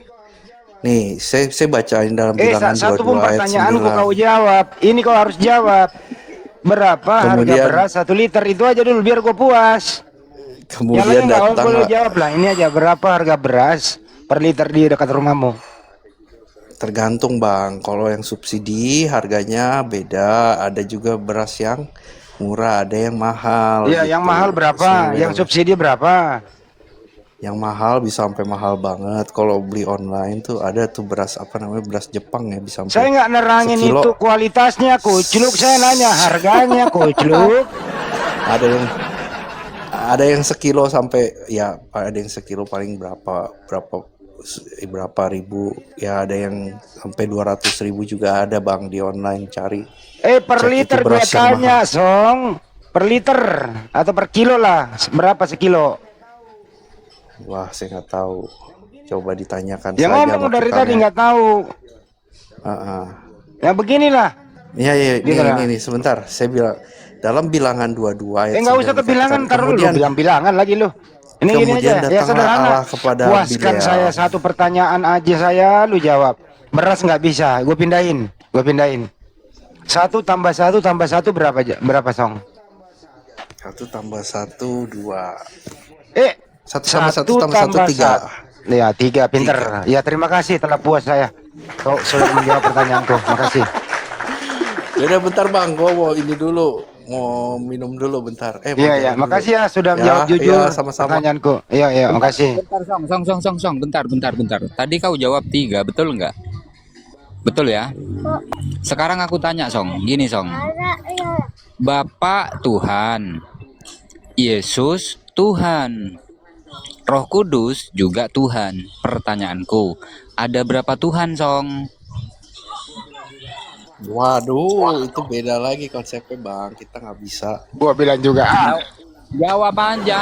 Nih, saya bacain dalam bilangan Satu pun 22 ayat pertanyaanku 9. kau jawab. Ini kau harus jawab. Berapa harga Kemudian- beras 1 liter? Itu aja dulu biar gue puas. Yang Kemudian lain nggak datang boleh jawab lah. Ini aja, berapa harga beras per liter di dekat rumahmu? tergantung, Bang. Kalau yang subsidi harganya beda, ada juga beras yang murah, ada yang mahal. Iya, gitu. yang mahal berapa? Sesuai Yang subsidi berapa? Yang mahal bisa sampai mahal banget. Kalau beli online tuh ada tuh beras apa namanya, beras Jepang ya, bisa sampai Saya nggak nerangin sekilo. itu kualitasnya, kucluk. Saya nanya harganya, kucluk. Ada yang sekilo sampai ya, ada yang sekilo paling berapa ribu ya, ada yang sampai 200.000 juga ada, Bang, di online cari. Per Cek itu liter gue beras yang tanya, Song. Per liter atau per kilo lah? Berapa sekilo? Wah, saya nggak tahu. Coba ditanyakan Yang saja ngomong sama dari tukangnya. tadi nggak tahu. Ya beginilah. Iya, Gitu lah. ini sebentar. Saya bilang dalam bilangan 22 ayat Nggak usah 9 kebilangan, dikatakan, taruh dulu bilang-bilangan lagi lu. Ini gini kemudian aja, ya datanglah sederhana. Allah kepada Puaskan Bileam. saya satu pertanyaan aja, saya lu jawab. Beras nggak bisa, gue pindahin. 1 tambah 1 tambah 1 berapa, Song? 1 tambah 1 2. 1 1 tambah 1 tambah 1 3. Ya, 3 pinter. Ya, terima kasih telah puas saya. Kau sudah menjawab pertanyaanku. Makasih. Udah bentar bang, gua mau ini dulu, mau minum dulu bentar. Mau Iya, ya. jalan dulu. Makasih ya sudah Ya, menjawab jujur iya, sama-sama. pertanyaanku. Iya, iya, makasih. Bentar, Song. Bentar. Tadi kau jawab 3, betul nggak? Betul ya? Sekarang aku tanya, Song. Gini, Song. Bapak Tuhan, Yesus Tuhan, Roh Kudus juga Tuhan. Pertanyaanku, ada berapa Tuhan, Song? Waduh, itu beda lagi konsepnya bang. Kita nggak bisa. Gua bilang juga. Jawab aja.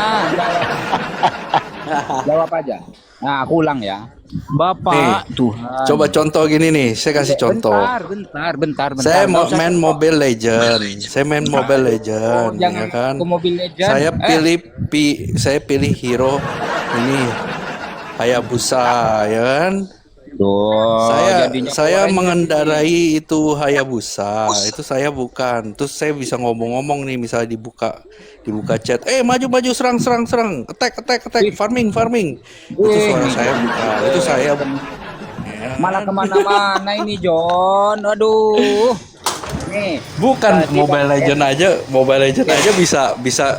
Jawab aja. Nah, aku ulang ya. Bapak Tuhan. Coba contoh gini nih, saya kasih contoh. Bentar. Saya Nggak usah main contoh. Mobile Legend. Saya main Mobile Legend, Jangan ya kan? ke Mobile Legend. Saya pilih hero ini Hayabusa, ya kan? Saya mengendarai itu Hayabusa, itu saya bukan. Terus saya bisa ngomong-ngomong nih, misalnya dibuka chat, maju serang, attack, farming. Itu suara saya bukan, itu saya. Malah kemana-mana ini, John. Aduh. Nih, Bukan Mobile Legend aja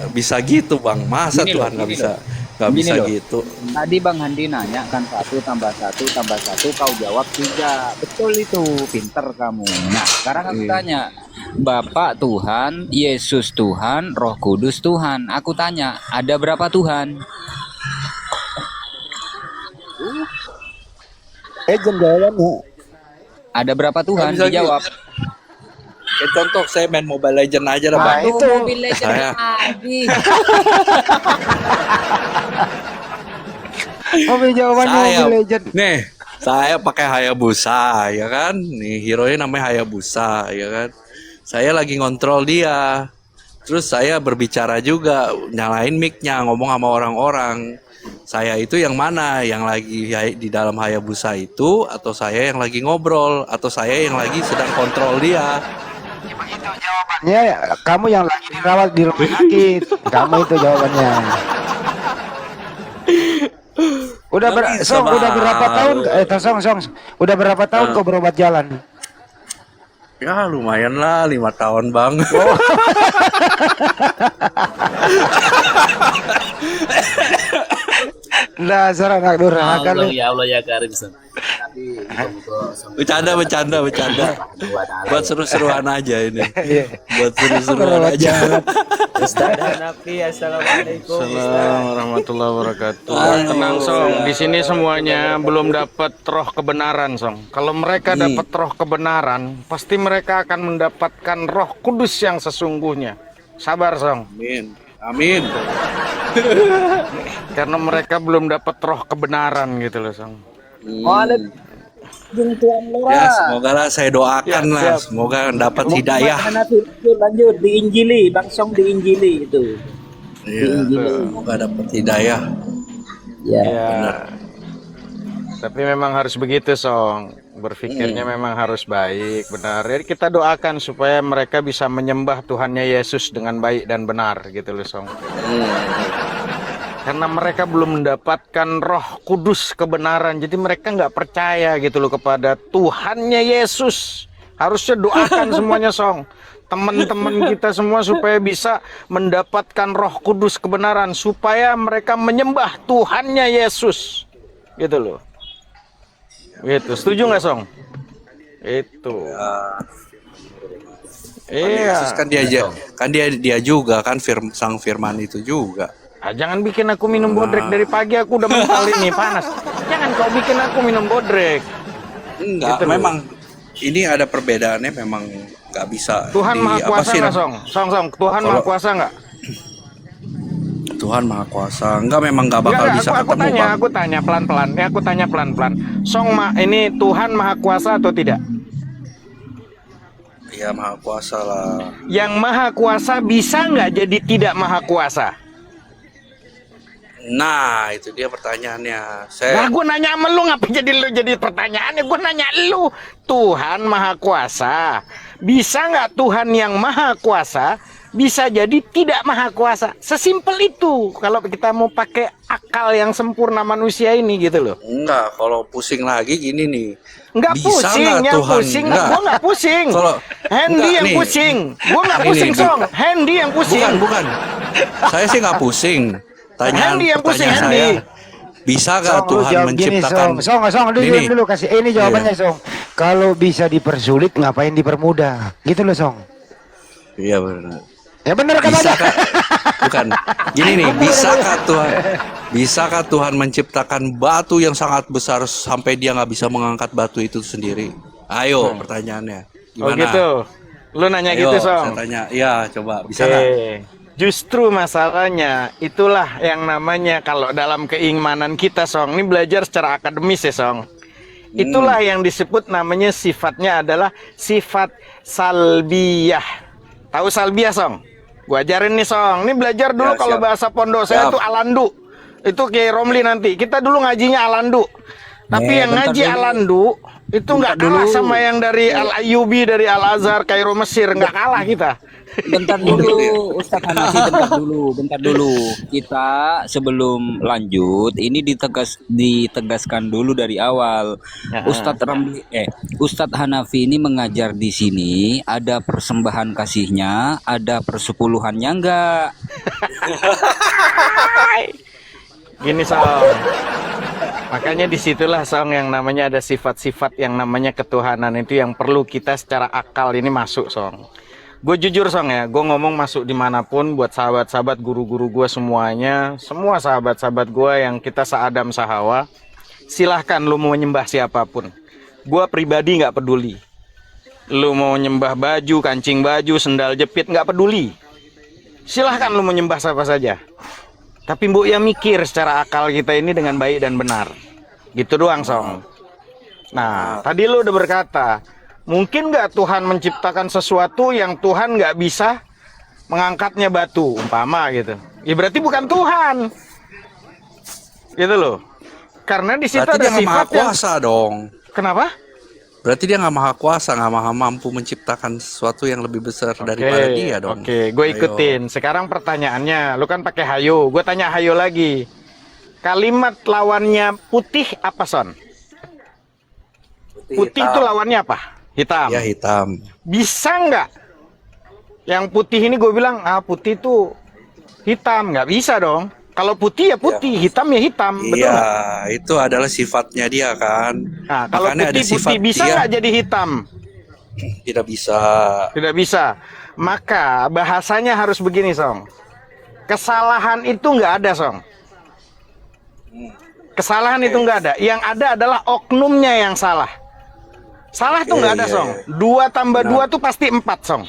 bisa gitu bang. Masa Gini Tuhan loh, nggak gini bisa loh. nggak Gini bisa loh. gitu. Tadi Bang Handi nanya kan 1 tambah 1 kau jawab 3. Betul itu, pinter kamu. Nah, sekarang aku tanya, Bapak Tuhan, Yesus Tuhan, Roh Kudus Tuhan. Aku tanya, ada berapa Tuhan? Jawabannya. Ada berapa Tuhan? Nggak bisa Dijawab. Kayak contoh saya main Mobile Legend aja dah Nah, bang. itu. Mobile Legend Saya- lagi. Mobil jawabannya Saya Mobile Legend. nih, saya pakai Hayabusa, ya kan? Nih hero-nya namanya Hayabusa, ya kan? Saya lagi ngontrol dia. Terus saya berbicara juga, nyalain mic-nya, ngomong sama orang-orang. Saya itu yang mana? Yang lagi di dalam Hayabusa itu, atau saya yang lagi ngobrol, atau saya yang lagi sedang kontrol dia? Ya, kamu yang lagi dirawat di rumah sakit. Kamu itu jawabannya. Udah Bisa, udah berapa Bang. tahun? Song. Udah berapa tahun kau berobat jalan? Ya lumayan lah, 5 tahun bang. Dasar anak durhaka lu. Ya Allah ya Karim. Bercanda. Buat seru-seruan aja ini. Iya. Buat seru-seruan Berobat aja. jalan. Ustaz Nafi, assalamualaikum. Assalamualaikum warahmatullahi wabarakatuh. Tenang Song, di sini semuanya belum dapat roh kebenaran Song. Kalau mereka dapat roh kebenaran, pasti mereka akan mendapatkan Roh Kudus yang sesungguhnya. Sabar Song. Amin. Karena mereka belum dapat roh kebenaran gitu loh Song. Ya semoga lah saya doakan Ya, lah, siap. semoga dapat hidayah. Lanjut diinjili, Bang Song diinjili itu. Iya, semoga dapat hidayah. Ya. Tapi memang harus begitu Song. Berpikirnya memang harus baik, benar. Jadi kita doakan supaya mereka bisa menyembah Tuhannya Yesus dengan baik dan benar gitu loh Song. Karena mereka belum mendapatkan Roh Kudus kebenaran, jadi mereka nggak percaya gitu loh kepada Tuhannya Yesus. Harusnya doakan semuanya Song. Teman-teman kita semua supaya bisa mendapatkan Roh Kudus kebenaran, supaya mereka menyembah Tuhannya Yesus, gitu loh. Gitu, setuju nggak Song? Itu. Iya. Yesus kan dia juga kan sang firman itu juga. Jangan bikin aku minum bodrek dari pagi, aku udah mental ini panas. Jangan kau bikin aku minum bodrek. Enggak, Gitu loh. memang ini ada perbedaannya, memang nggak bisa. Tuhan Maha Kuasa nggak Song? Song, Tuhan Maha Kuasa nggak? Tuhan Maha Kuasa, enggak, memang nggak bakal bisa aku ketemu Bang. aku tanya pelan-pelan. Aku tanya pelan-pelan. Song, ini Tuhan Maha Kuasa atau tidak? Ya Maha Kuasa lah. Yang Maha Kuasa bisa nggak jadi tidak Maha Kuasa? Nah, itu dia pertanyaannya. Nah, gue nanya sama lu, ngapa jadi pertanyaannya? Gue nanya lu, Tuhan Maha Kuasa, bisa nggak Tuhan yang Maha Kuasa bisa jadi tidak maha kuasa. Sesimpel itu kalau kita mau pakai akal yang sempurna manusia ini gitu loh. Enggak, kalau pusing lagi gini nih. Enggak Bisa pusing, nggak yang Tuhan? pusing, Enggak. gua nggak pusing. Kalau Hendy enggak yang nih. pusing, gua nggak Ini pusing nih, Song. Hendy yang pusing. Bukan. Saya sih nggak pusing. Hendy yang pusing, Pertanyaan Hendy. saya, bisa nggak Song, lu Tuhan jawab gini, menciptakan? Song, dulu, Gini. dulu kasih ini jawabannya, Song. Kalau bisa dipersulit, ngapain dipermudah? Gitu loh, Song. Iya benar. Ya bener kan Bisa aja. kah? Bukan. Gini nih, bisakah Tuhan menciptakan batu yang sangat besar sampai dia nggak bisa mengangkat batu itu sendiri? Ayo, pertanyaannya. Gimana? Oh gitu. Lu nanya Ayo, gitu, saya Song. tanya. Ya, coba. Bisa Oke. nggak? Justru masalahnya itulah yang namanya kalau dalam keimanan kita, Song. Ini belajar secara akademis ya, Song. Itulah yang disebut namanya sifatnya adalah sifat salbiyah. Tahu salbiyah, Song? Gua ajarin nih, Song. Ini belajar dulu Ya, kalau siap. bahasa pondok saya Siap. tuh alandu. Itu kayak Romli nanti. Kita dulu ngajinya alandu. Tapi yang bentar ngaji dulu. alandu itu nggak kalah sama yang dari Al-Ayyubi, dari Al-Azhar, Kairo Mesir. Nggak kalah kita. Bentar dulu, Ustadz Hanafi, bentar dulu. Kita sebelum lanjut, ini ditegaskan dulu dari awal. Ustadz Hanafi ini mengajar di sini ada persembahan kasihnya, ada persepuluhannya enggak? Gini, Song. Makanya disitulah, Song, yang namanya ada sifat-sifat yang namanya ketuhanan itu yang perlu kita secara akal ini masuk, Song. Gue jujur, Song, ya, gue ngomong masuk dimanapun buat sahabat-sahabat guru-guru gue semuanya, semua sahabat-sahabat gue yang kita seadam sahawa, silahkan lu mau nyembah siapapun. Gue pribadi nggak peduli. Lu mau nyembah baju, kancing baju, sendal jepit, nggak peduli. Silahkan lu mau nyembah siapa saja. Tapi mbok ya mikir secara akal kita ini dengan baik dan benar. Gitu doang, Song. Nah, tadi lu udah berkata, mungkin nggak Tuhan menciptakan sesuatu yang Tuhan nggak bisa mengangkatnya batu, umpama gitu. Ya berarti bukan Tuhan. Gitu loh. Karena di situ Berarti ada dia nggak maha sifat yang... kuasa dong. Kenapa? Berarti dia nggak maha kuasa, nggak maha mampu menciptakan sesuatu yang lebih besar daripada dia dong. Oke, gue Ayo. ikutin. Sekarang pertanyaannya, lu kan pakai hayo. Gue tanya hayo lagi. Kalimat lawannya putih apa, Son? Putih itu lawannya apa? Hitam. Ya, hitam. Bisa nggak? Yang putih ini gue bilang, putih itu hitam. Nggak bisa dong. Kalau putih ya putih, hitam ya hitam. Betul Iya, nggak? itu adalah sifatnya dia kan. Nah, kalau Makanya ada sifat putih bisa dia nggak jadi hitam? tidak bisa. Tidak bisa. Maka bahasanya harus begini, Song. Kesalahan itu nggak ada, Song. Kesalahan itu nggak ada. Yang ada adalah oknumnya yang salah. Salah tuh nggak ada, Song. 2 tambah 2 tuh pasti 4, Song.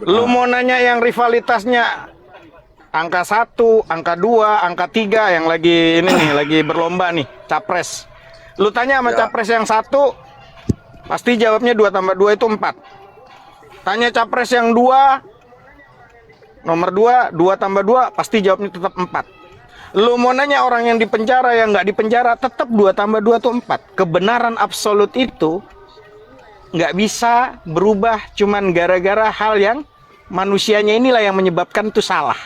Lu mau nanya yang rivalitasnya angka 1, angka 2, angka 3 yang lagi ini nih, lagi berlomba nih, capres. Lu tanya sama capres yang 1, pasti jawabnya 2 tambah 2 itu 4. Tanya capres yang 2, nomor 2, 2 tambah 2, pasti jawabnya tetap 4. Lu mau nanya orang yang di penjara, yang nggak di penjara, tetap 2 tambah 2 itu 4. Kebenaran absolut itu nggak bisa berubah cuman gara-gara hal yang manusianya inilah yang menyebabkan itu salah.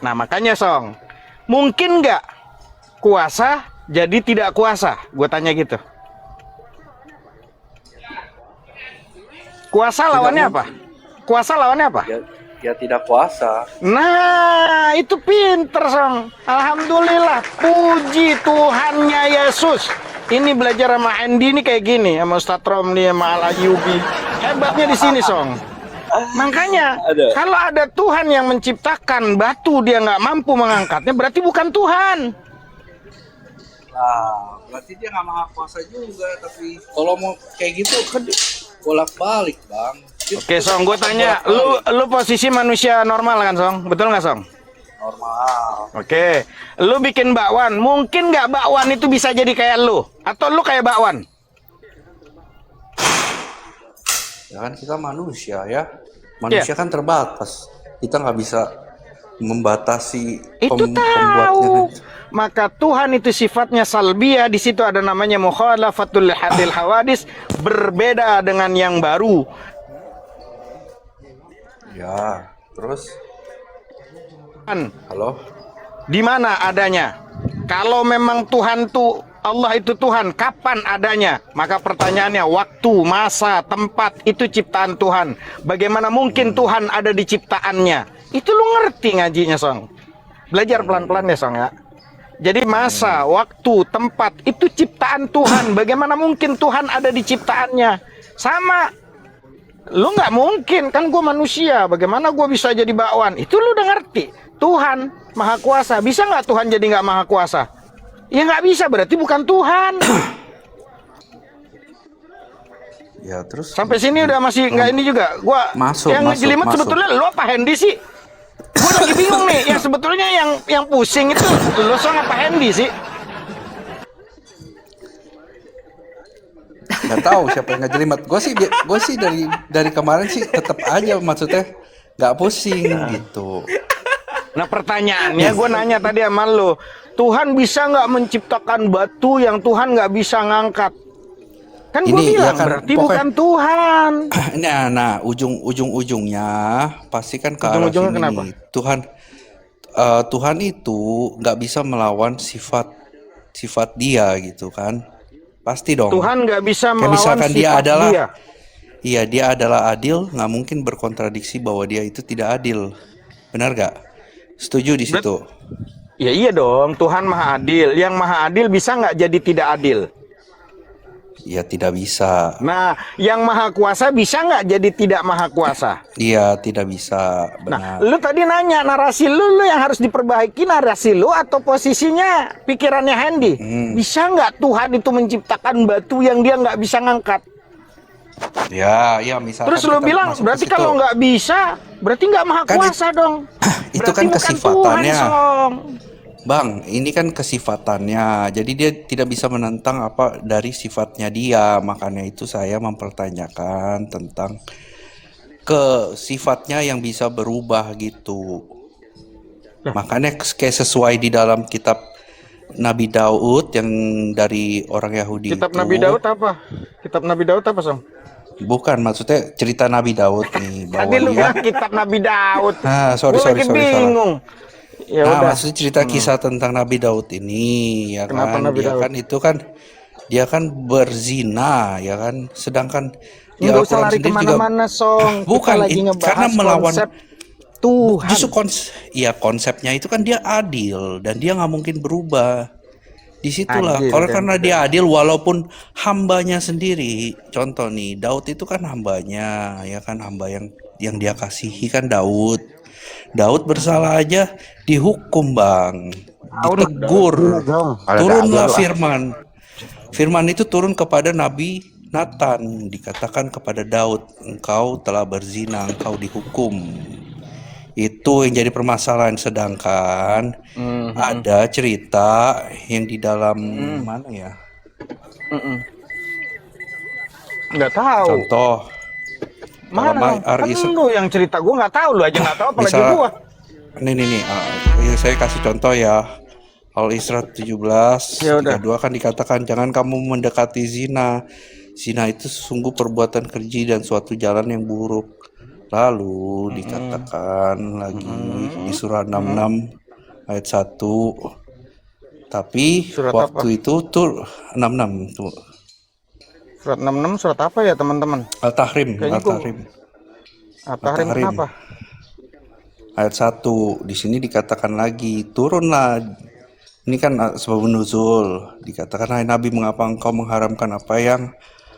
Nah makanya, Song, mungkin nggak kuasa jadi tidak kuasa? Gue tanya gitu. Kuasa lawannya apa? Kuasa lawannya apa? Ya tidak kuasa. Nah, itu pinter, Song. Alhamdulillah, puji Tuhannya Yesus. Ini belajar sama Andy ini kayak gini, sama Ustadz Romli, sama Al-Ayyubi. Hebatnya di sini, Song. Makanya, kalau ada Tuhan yang menciptakan batu, dia nggak mampu mengangkatnya, berarti bukan Tuhan. Nah, berarti dia nggak maha kuasa juga. Tapi kalau mau kayak gitu kan bolak-balik, Bang. Oke, Song, gue tanya, lu posisi manusia normal kan, Song? Betul nggak, Song? Normal. Oke, lu bikin bakwan, mungkin nggak bakwan itu bisa jadi kayak lu? Atau lu kayak bakwan? Ya kan kita manusia ya. Manusia kan terbatas. Kita nggak bisa membatasi Itu pembuatnya. tahu. Maka Tuhan itu sifatnya salbiyah. Di situ ada namanya mukhalafatul hadil hawadis, berbeda dengan yang baru. Ya, terus halo, di mana adanya? Kalau memang Tuhan tuh Allah itu Tuhan, kapan adanya? Maka pertanyaannya, waktu, masa, tempat itu ciptaan Tuhan. Bagaimana mungkin Tuhan ada di ciptaannya? Itu lu ngerti ngajinya, Song. Belajar pelan-pelan ya, Song ya. Jadi masa, waktu, tempat itu ciptaan Tuhan. Bagaimana mungkin Tuhan ada di ciptaannya? Sama. Lu nggak mungkin, kan gue manusia. Bagaimana gue bisa jadi bakwan? Itu lu udah ngerti. Tuhan Maha Kuasa. Bisa nggak Tuhan jadi nggak Maha Kuasa? Ya nggak bisa, berarti bukan Tuhan. ya terus Sampai sini udah masih nggak ini juga. Gua Masuk, yang masuk, jelimet masuk. sebetulnya lo apa Hendy sih? Gua lagi bingung nih. Yang sebetulnya yang pusing itu lo Song apa Hendy sih? nggak tahu siapa yang ngejelimet. Gue sih dari kemarin sih tetap aja maksudnya nggak pusing gitu. Nah pertanyaannya gue nanya tadi sama lo, Tuhan bisa nggak menciptakan batu yang Tuhan nggak bisa ngangkat? Kan gue Ini, bilang ya kan, berarti pokoknya- bukan Tuhan. Nah, ujung-ujungnya pasti kan ke arah Ujung-ujungnya sini. kenapa? Tuhan itu nggak bisa melawan sifat dia gitu kan? Pasti dong. Tuhan nggak bisa Kayak melawan misalkan dia sifat adalah, dia. iya dia adalah adil, nggak mungkin berkontradiksi bahwa dia itu tidak adil. Benar gak? Setuju di situ? Ya iya dong, Tuhan Maha Adil. Yang Maha Adil bisa nggak jadi tidak adil? Ya tidak bisa. Nah, yang Maha Kuasa bisa nggak jadi tidak Maha Kuasa? Iya tidak bisa. Nah, Benar. lu tadi nanya narasi lu yang harus diperbaiki narasi lu atau posisinya pikirannya Hendy? Bisa nggak Tuhan itu menciptakan batu yang dia nggak bisa ngangkat? Ya misalkan. Terus lu kita bilang masuk ke berarti situ. kalau nggak bisa, berarti nggak Maha Kan Kuasa dong? itu Berarti kan bukan kesifatannya. Tuhan, Song. Bang, ini kan kesifatannya. Jadi dia tidak bisa menentang apa dari sifatnya dia. Makanya itu saya mempertanyakan tentang ke sifatnya yang bisa berubah gitu. Makanya kayak sesuai di dalam kitab Nabi Daud yang dari orang Yahudi Kitab itu. Nabi Daud apa? Kitab Nabi Daud apa, Song? Bukan, maksudnya cerita Nabi Daud nih bahwa Tadi lu dia bilang Kitab Nabi Daud. sorry, Gua lagi salah. bingung. Ya Nah, udah. maksudnya cerita kisah tentang Nabi Daud ini, ya Kenapa kan? Nabi Dia Daud? kan itu kan dia kan berzina, ya kan? Sedangkan di Nggak usah Al-Quran lari sendiri juga kemana-mana, Song. bukan Kita lagi ngebahas karena melawan konsep Tuhan. justru konsepnya itu kan dia adil dan dia nggak mungkin berubah. Disitulah, Adil kalau dan karena dia adil walaupun hambanya sendiri, contoh nih Daud itu kan hambanya, ya kan hamba yang dia kasihi kan Daud. Daud bersalah aja dihukum bang, ditegur, turunlah firman. Firman itu turun kepada Nabi Nathan, dikatakan kepada Daud, engkau telah berzina, engkau dihukum. Itu yang jadi permasalahan. Sedangkan ada cerita yang di dalam mana ya? Nggak tahu. Contoh. Mana? Dalam Kan Ar-Isra. lu yang cerita, gua nggak tahu, lu aja nggak tahu apalagi Misal- gua. Nih, ya saya kasih contoh ya. Al-Isra 17 Ya udah. 32 kan dikatakan jangan kamu mendekati zina. Zina itu sungguh perbuatan keji dan suatu jalan yang buruk. Lalu dikatakan lagi di surah 66 ayat 1. Tapi Surat waktu itu tuh 66 tuh. Surat 66 surat apa ya, teman-teman? Al-Tahrim, Kayaknya gua- Al-Tahrim. At-Tahrim At-Tahrim. kenapa? Ayat 1 di sini dikatakan lagi turunlah. Ini kan sebab nuzul. Dikatakan hai Nabi, mengapa engkau mengharamkan apa yang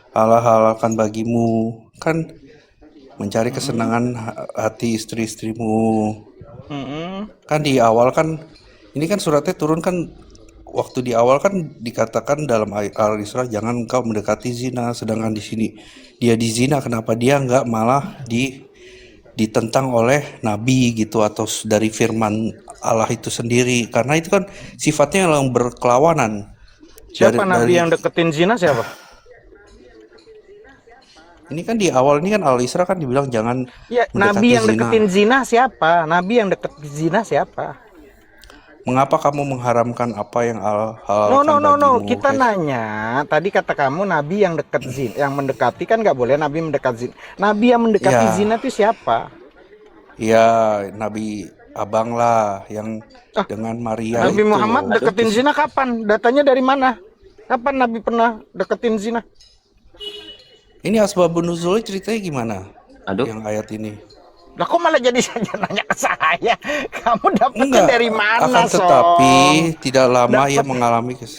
Allah halalkan bagimu? Kan mencari kesenangan hati istri-istrimu. Kan di awal kan ini kan suratnya turun kan waktu di awal kan dikatakan dalam Al-Isra jangan engkau mendekati zina, sedangkan di sini dia dizina, kenapa dia enggak malah ditentang oleh nabi gitu atau dari firman Allah itu sendiri, karena itu kan sifatnya yang berkelawanan. Siapa nabi yang deketin zina siapa? Ini kan di awal ini kan Al-Isra kan dibilang jangan Ya, mendekati nabi yang zina. deketin zina siapa? Nabi yang deket zina siapa? Mengapa kamu mengharamkan apa yang Allah No, halalkan no. bagimu? Kita Kayak- nanya. Tadi kata kamu nabi yang deket zina, yang mendekati kan nggak boleh nabi mendekat zina. Nabi yang mendekati Ya. zina itu siapa? Ya, Nabi Abang lah yang dengan Maria Nabi itu. Muhammad deketin zina kapan? Datanya dari mana? Kapan Nabi pernah deketin zina? Ini asbabun nuzul ceritanya gimana? Aduh. Yang ayat ini. Lah kok malah jadi saja nanya ke saya? Kamu dapetnya Enggak, dari mana, akan tetapi Song? tidak lama ia Dapat mengalami ini kan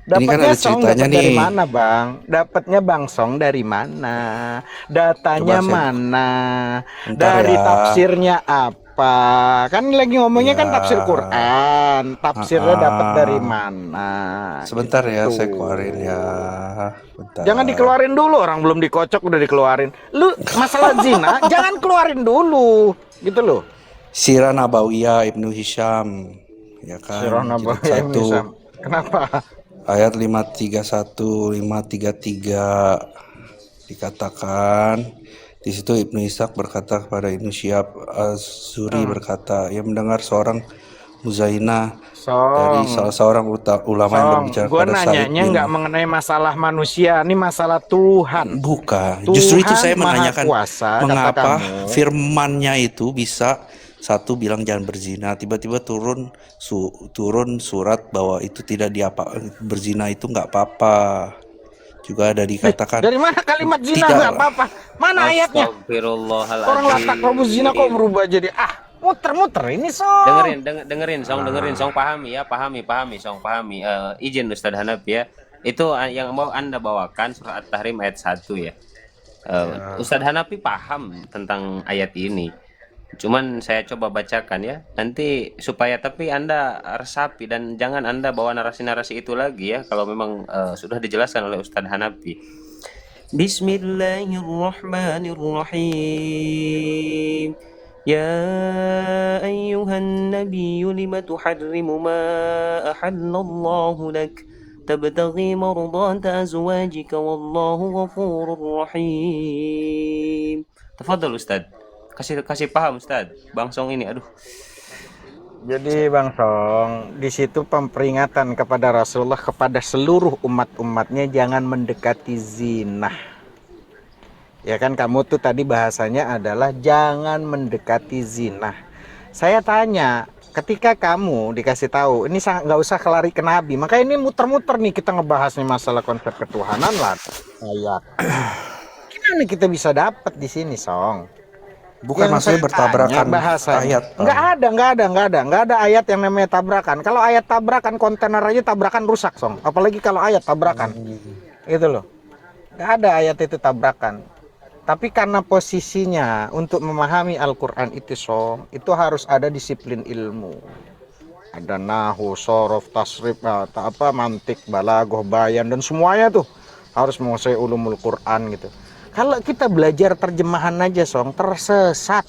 Dapatnya ada Song ceritanya dapat dari nih. mana, Bang? Dapatnya Bang Song dari mana? Datanya Coba saya mana? bentar Dari ya. tafsirnya apa? Kan lagi ngomongnya kan tafsir Ya. Quran. Tafsirnya dapat dari mana? Sebentar ya, saya Gitu. keluarin ya. Bentar. Jangan dikeluarin dulu, orang belum dikocok udah dikeluarin. Lu masalah zina jangan keluarin dulu, gitu loh. Sirah Nabawiyah Ibnu Hisham, ya kan? Sirah Jilid Nabawiyah Ibnu 1 Hisham. Kenapa? ayat 531 533 dikatakan di situ Ibnu Ishaq berkata kepada Ibnu Syihab Az-Zuhri berkata, ia mendengar seorang muzainah dari salah seorang ulama yang berbicara Gue kepada Sa'id nanyanya bin nggak mengenai masalah manusia, ini masalah Tuhan. Bukan, justru itu saya Tuhan Maha menanyakan Kuasa, kata mengapa kamu. firmannya itu bisa satu bilang jangan berzina, tiba-tiba turun surat bahwa itu tidak berzina itu nggak apa-apa. Juga ada dikatakan Dari mana kalimat zina tidak nggak apa-apa? Mana ayatnya? Orang latak robus zina kok berubah jadi muter-muter ini Song. Dengerin Song, pahami Song, pahami. Izin Ustadz Hanaf ya. Itu yang mau Anda bawakan surah At-Tahrim ayat 1 ya. Ustadz Hanafi paham tentang ayat ini. Cuman saya coba bacakan ya. Nanti supaya tapi Anda resapi dan jangan Anda bawa narasi-narasi itu lagi ya kalau memang sudah dijelaskan oleh Ustadz Hanafi. Bismillahirrahmanirrahim. Ya ayyuhan nabiyyu lima tuharrimu ma ahallallahu lak tabtaghi mardata azwajika wallahu ghafurur rahim. Tafadhal Ustaz. Kasih paham Ustaz. Bang Song ini aduh. Jadi Bang Song, di situ peringatan kepada Rasulullah kepada seluruh umat-umatnya jangan mendekati zina. Ya kan kamu tuh tadi bahasanya adalah jangan mendekati zina. Saya tanya, ketika kamu dikasih tahu ini nggak usah kelari ke Nabi, maka ini muter-muter nih kita ngebahasnya masalah konsep ketuhanan lah. Ayat. Gimana kita bisa dapat di sini, Song? bukan maksudnya bertabrakan ayat. Nggak ada ayat yang namanya tabrakan. Kalau ayat tabrakan kontainer aja tabrakan rusak, Song. Apalagi kalau ayat tabrakan. Gitu loh. Nggak ada ayat itu tabrakan. Tapi karena posisinya untuk memahami Al-Quran itu Song, itu harus ada disiplin ilmu. Ada nahu, sorof, tasrif, mantik, balaghah, bayan dan semuanya tuh harus menguasai ulumul Quran gitu. Kalau kita belajar terjemahan aja Song, tersesat.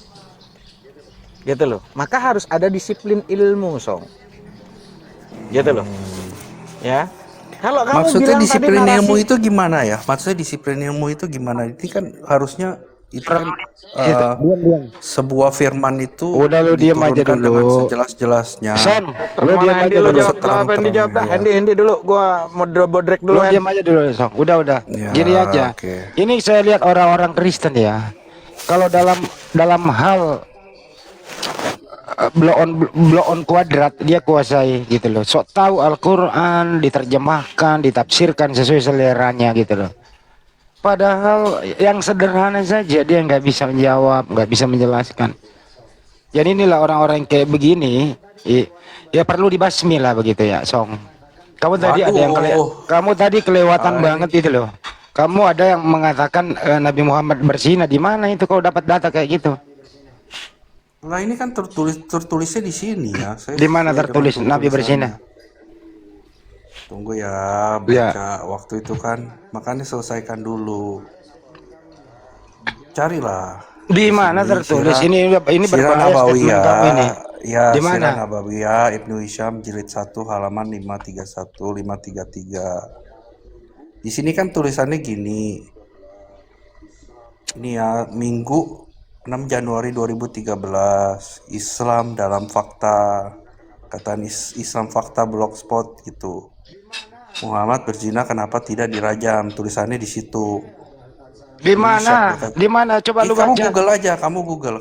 Gitu loh. Maka harus ada disiplin ilmu Song. Gitu loh. Ya. Kalau kamu Maksudnya bilang disiplin tadi ilmu narasi, itu gimana ya? Maksudnya disiplin ilmu itu gimana? Ini kan harusnya itu kan sebuah firman itu Udah lu diem aja diturunkan dengan dulu. sejelas-jelasnya. Son, lu mana diam Hendy aja lu dulu. jawab apa yang dijawab dah? Hendy dulu, gua mau bodrek dulu. Lu diam aja dulu, Song. Udah. Ya, Gini aja. oke. Ini saya lihat orang-orang Kristen ya. Kalau dalam hal blow on kuadrat dia kuasai gitu loh. Sok tahu Al-Qur'an diterjemahkan, ditafsirkan sesuai seleranya gitu loh. Padahal yang sederhana saja dia nggak bisa menjawab, nggak bisa menjelaskan. Jadi inilah orang-orang yang kayak begini, ya perlu dibasmi lah begitu ya, Song. Kamu tadi ada yang kamu tadi kelewatan banget itu loh. Kamu ada yang mengatakan Nabi Muhammad berzina, di mana itu kau dapat data kayak gitu? Nah ini kan tertulisnya di sini ya. Di mana tertulis Nabi berzina? Tunggu ya, baca waktu itu kan. Makanya selesaikan dulu. Carilah. Di mana tertulis? Ini berbahaya statement kamu ini. Ya, di mana? Sirah Nabawiyah Ibnu Hisham jilid 1 halaman 531 533. Di sini kan tulisannya gini. Ini ya, Minggu 6 Januari 2013, Islam dalam fakta. Kata Islam Fakta Blogspot gitu. Muhammad berzina kenapa tidak dirajam? Tulisannya di situ. Di mana? Di mana? Coba lu Kamu baca. Google aja, kamu Google.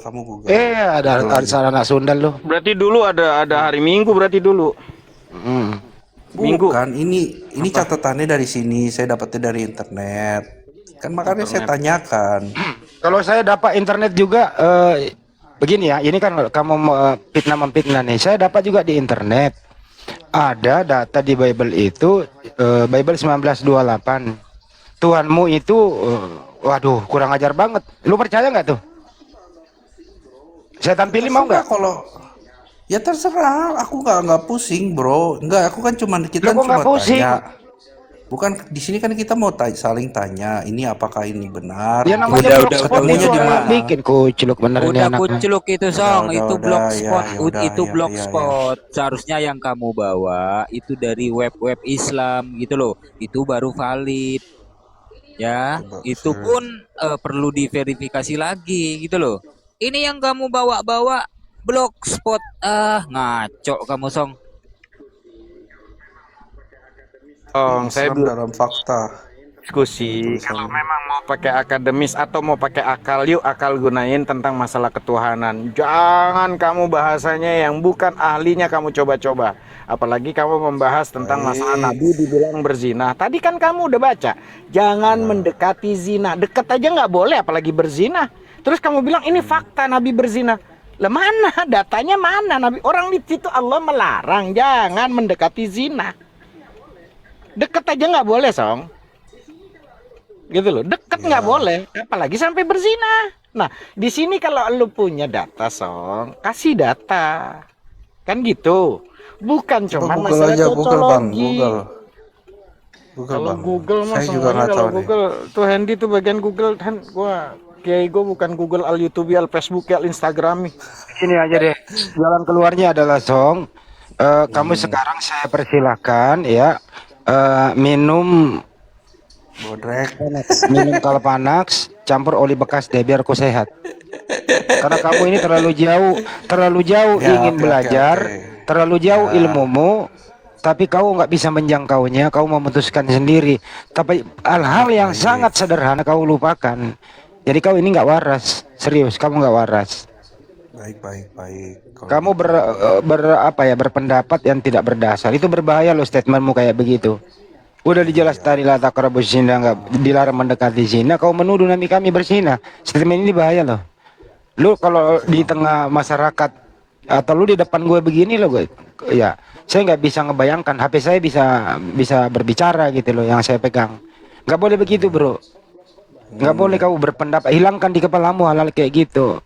Ada anak Sunda lu. Berarti dulu ada hari Minggu berarti dulu. Minggu. Bukan, ini catatannya dari sini, saya dapatnya dari internet. Kan makanya saya tanyakan. Kalau saya dapat internet juga begini ya, ini kan kamu fitnah nih. Saya dapat juga di internet. Ada data di Bible itu Bible 1928. Tuhanmu itu waduh, kurang ajar banget. Lu percaya nggak tuh? Saya tampilin mau nggak? Kalau ya terserah, aku nggak pusing, bro. Nggak, aku kan kita Loh, kok cuma nggak pusing? tanya. Bukan di sini kan kita mau saling tanya, ini apakah ini benar? Ya namanya blogspot ketemunya itu di mana? bikin kucluk bener ini Udah anak. kucluk itu Song, itu blogspot, itu ya, blogspot. Seharusnya yang kamu bawa itu dari web-web Islam gitu loh. Itu baru valid. Ya, itu pun perlu diverifikasi lagi gitu loh. Ini yang kamu bawa-bawa blogspot, ngaco kamu Song. Saya Islam dalam fakta. diskusi kalau memang mau pakai akademis atau mau pakai akal, yuk akal gunain tentang masalah ketuhanan. Jangan kamu bahasanya yang bukan ahlinya kamu coba-coba. Apalagi kamu membahas tentang masalah Nabi dibilang berzina. Tadi kan kamu udah baca, jangan mendekati zina. Deket aja nggak boleh, apalagi berzina. Terus kamu bilang ini fakta Nabi berzina. Lah mana datanya, mana Nabi? Orang di situ Allah melarang jangan mendekati zina. Deket aja nggak boleh Song, gitu loh. Deket nggak boleh, apalagi sampai berzina. Nah di sini kalau lu punya data Song, kasih data, kan gitu. Bukan cuma Google masalah aja, Google bang, cocologi. Kalau bang. Google mah Saya juga semuanya nggak kalau tahu nih. Google tuh Hendy tuh bagian Google kan gua kiai gua bukan Google al YouTube al Facebook al Instagram. Ini aja deh. Jalan keluarnya adalah Song. Kamu sekarang saya persilahkan ya minum Bodrek. minum Kalpanax campur oli bekas deh biar ku sehat. Karena kamu ini terlalu jauh Ya, ingin oke, belajar, oke. terlalu jauh ilmumu, tapi kau nggak bisa menjangkaunya, kau memutuskan sendiri. Tapi hal-hal yang sangat sederhana kau lupakan. Jadi kau ini nggak waras, serius, kamu nggak waras. Baik. Kamu berpendapat yang tidak berdasar, itu berbahaya loh statementmu kayak begitu. Udah dijelas tadi la taqrabuz zina, nggak dilarang mendekati zina, kau menuduh kami berzina. Statement ini bahaya loh. Lu kalau di tengah masyarakat atau lu di depan gue begini loh gue, ya saya nggak bisa ngebayangkan HP saya bisa berbicara gitu loh yang saya pegang. Nggak boleh begitu bro. Nggak boleh kau berpendapat, hilangkan di kepalamu hal-hal kayak gitu.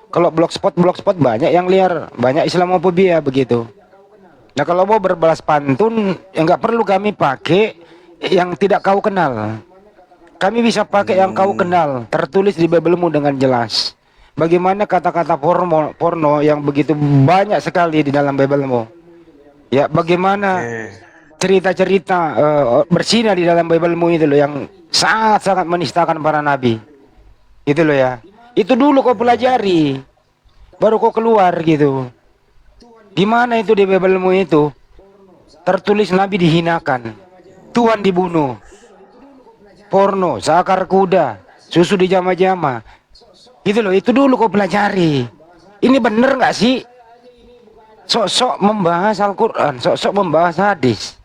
Kalau blogspot banyak yang liar, banyak Islamofobia begitu. Nah kalau mau berbalas pantun, ya nggak perlu kami pakai yang tidak kau kenal. Kami bisa pakai yang kau kenal, tertulis di Biblemu dengan jelas. Bagaimana kata-kata porno yang begitu banyak sekali di dalam Biblemu. Ya bagaimana cerita-cerita berzina di dalam Biblemu itu loh yang sangat-sangat menistakan para nabi. Gitu loh ya. Itu dulu kau pelajari, baru kau keluar gitu. Di mana itu di Biblemu itu tertulis Nabi dihinakan, Tuhan dibunuh, porno, sakar kuda, susu di jama-jama, gitu loh. Itu dulu kau pelajari. Ini bener nggak sih? Sok-sok membahas Al-Quran, sok-sok membahas hadis.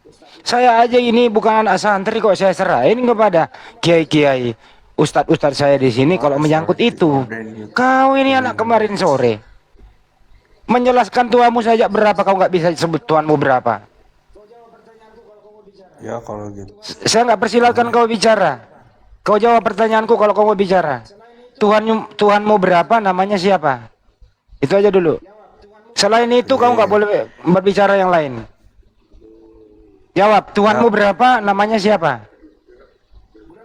Saya aja ini bukan anak santri kok saya serahin kepada kiai-kiai. Ustadz saya di sini kalau menyangkut itu. Kau ini anak kemarin sore menjelaskan Tuhanmu saja berapa, kau nggak bisa sebut Tuhanmu berapa. Ya kalau gitu. Saya nggak persilahkan kau bicara. Kau jawab pertanyaanku kalau kau mau bicara. Tuhanmu berapa, namanya siapa? Itu aja dulu. Selain itu kau nggak boleh berbicara yang lain. Jawab, Tuhanmu berapa, namanya siapa?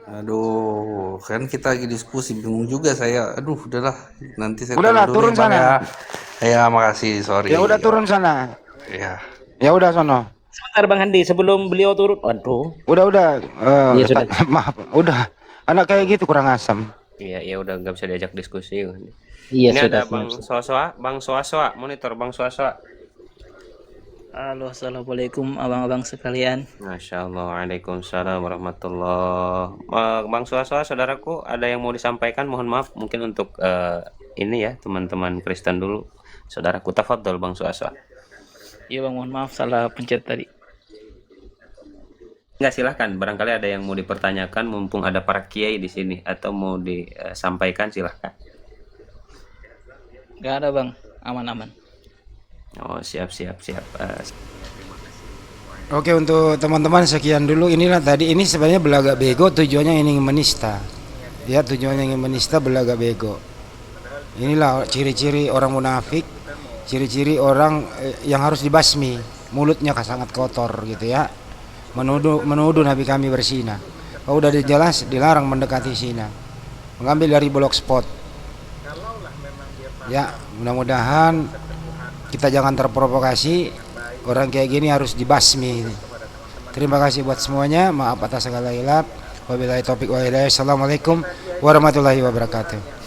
Aduh, kan kita lagi diskusi, bingung juga saya. Aduh, udahlah, nanti saya Udahlah, dulu turun nih, Bang, sana. Ya, makasih, sorry. Ya udah turun sana. Ya. Ya udah sono. Sebentar Bang Handi, sebelum beliau turun. Waduh. Udah. Iya, sudah. Maaf, udah. Anak kayak gitu kurang asam. Iya, ya udah nggak bisa diajak diskusi. Iya, Ini sudah, ada Bang Soa-soa, monitor Bang Soa-soa. Halo, assalamualaikum abang-abang sekalian. Masya Allah, waalaikumsalam warahmatullah. Bang Suaswa, saudaraku, ada yang mau disampaikan? Mohon maaf, mungkin untuk ini ya, teman-teman Kristen dulu. Saudaraku, tafadhol Bang Suaswa. Iya bang, mohon maaf salah pencet tadi. Enggak, silahkan. Barangkali ada yang mau dipertanyakan, mumpung ada para kiai di sini, atau mau disampaikan, silahkan. Gak ada bang, aman-aman. Oh, siap. Oke, untuk teman-teman sekian dulu. Inilah tadi, ini sebenarnya belaga bego, tujuannya ingin menista. Ya, tujuannya ingin menista, belaga bego. Inilah ciri-ciri orang munafik, ciri-ciri orang yang harus dibasmi. Mulutnya sangat kotor gitu ya. Menuduh Nabi kami berzina. Kalau udah jelas dilarang mendekati zina. Mengambil dari blogspot. Ya, mudah-mudahan kita jangan terprovokasi. Orang kayak gini harus dibasmi. Terima kasih buat semuanya. Maaf atas segala hilap. Wabillahi taufiq wal hidayah. Assalamualaikum warahmatullahi wabarakatuh.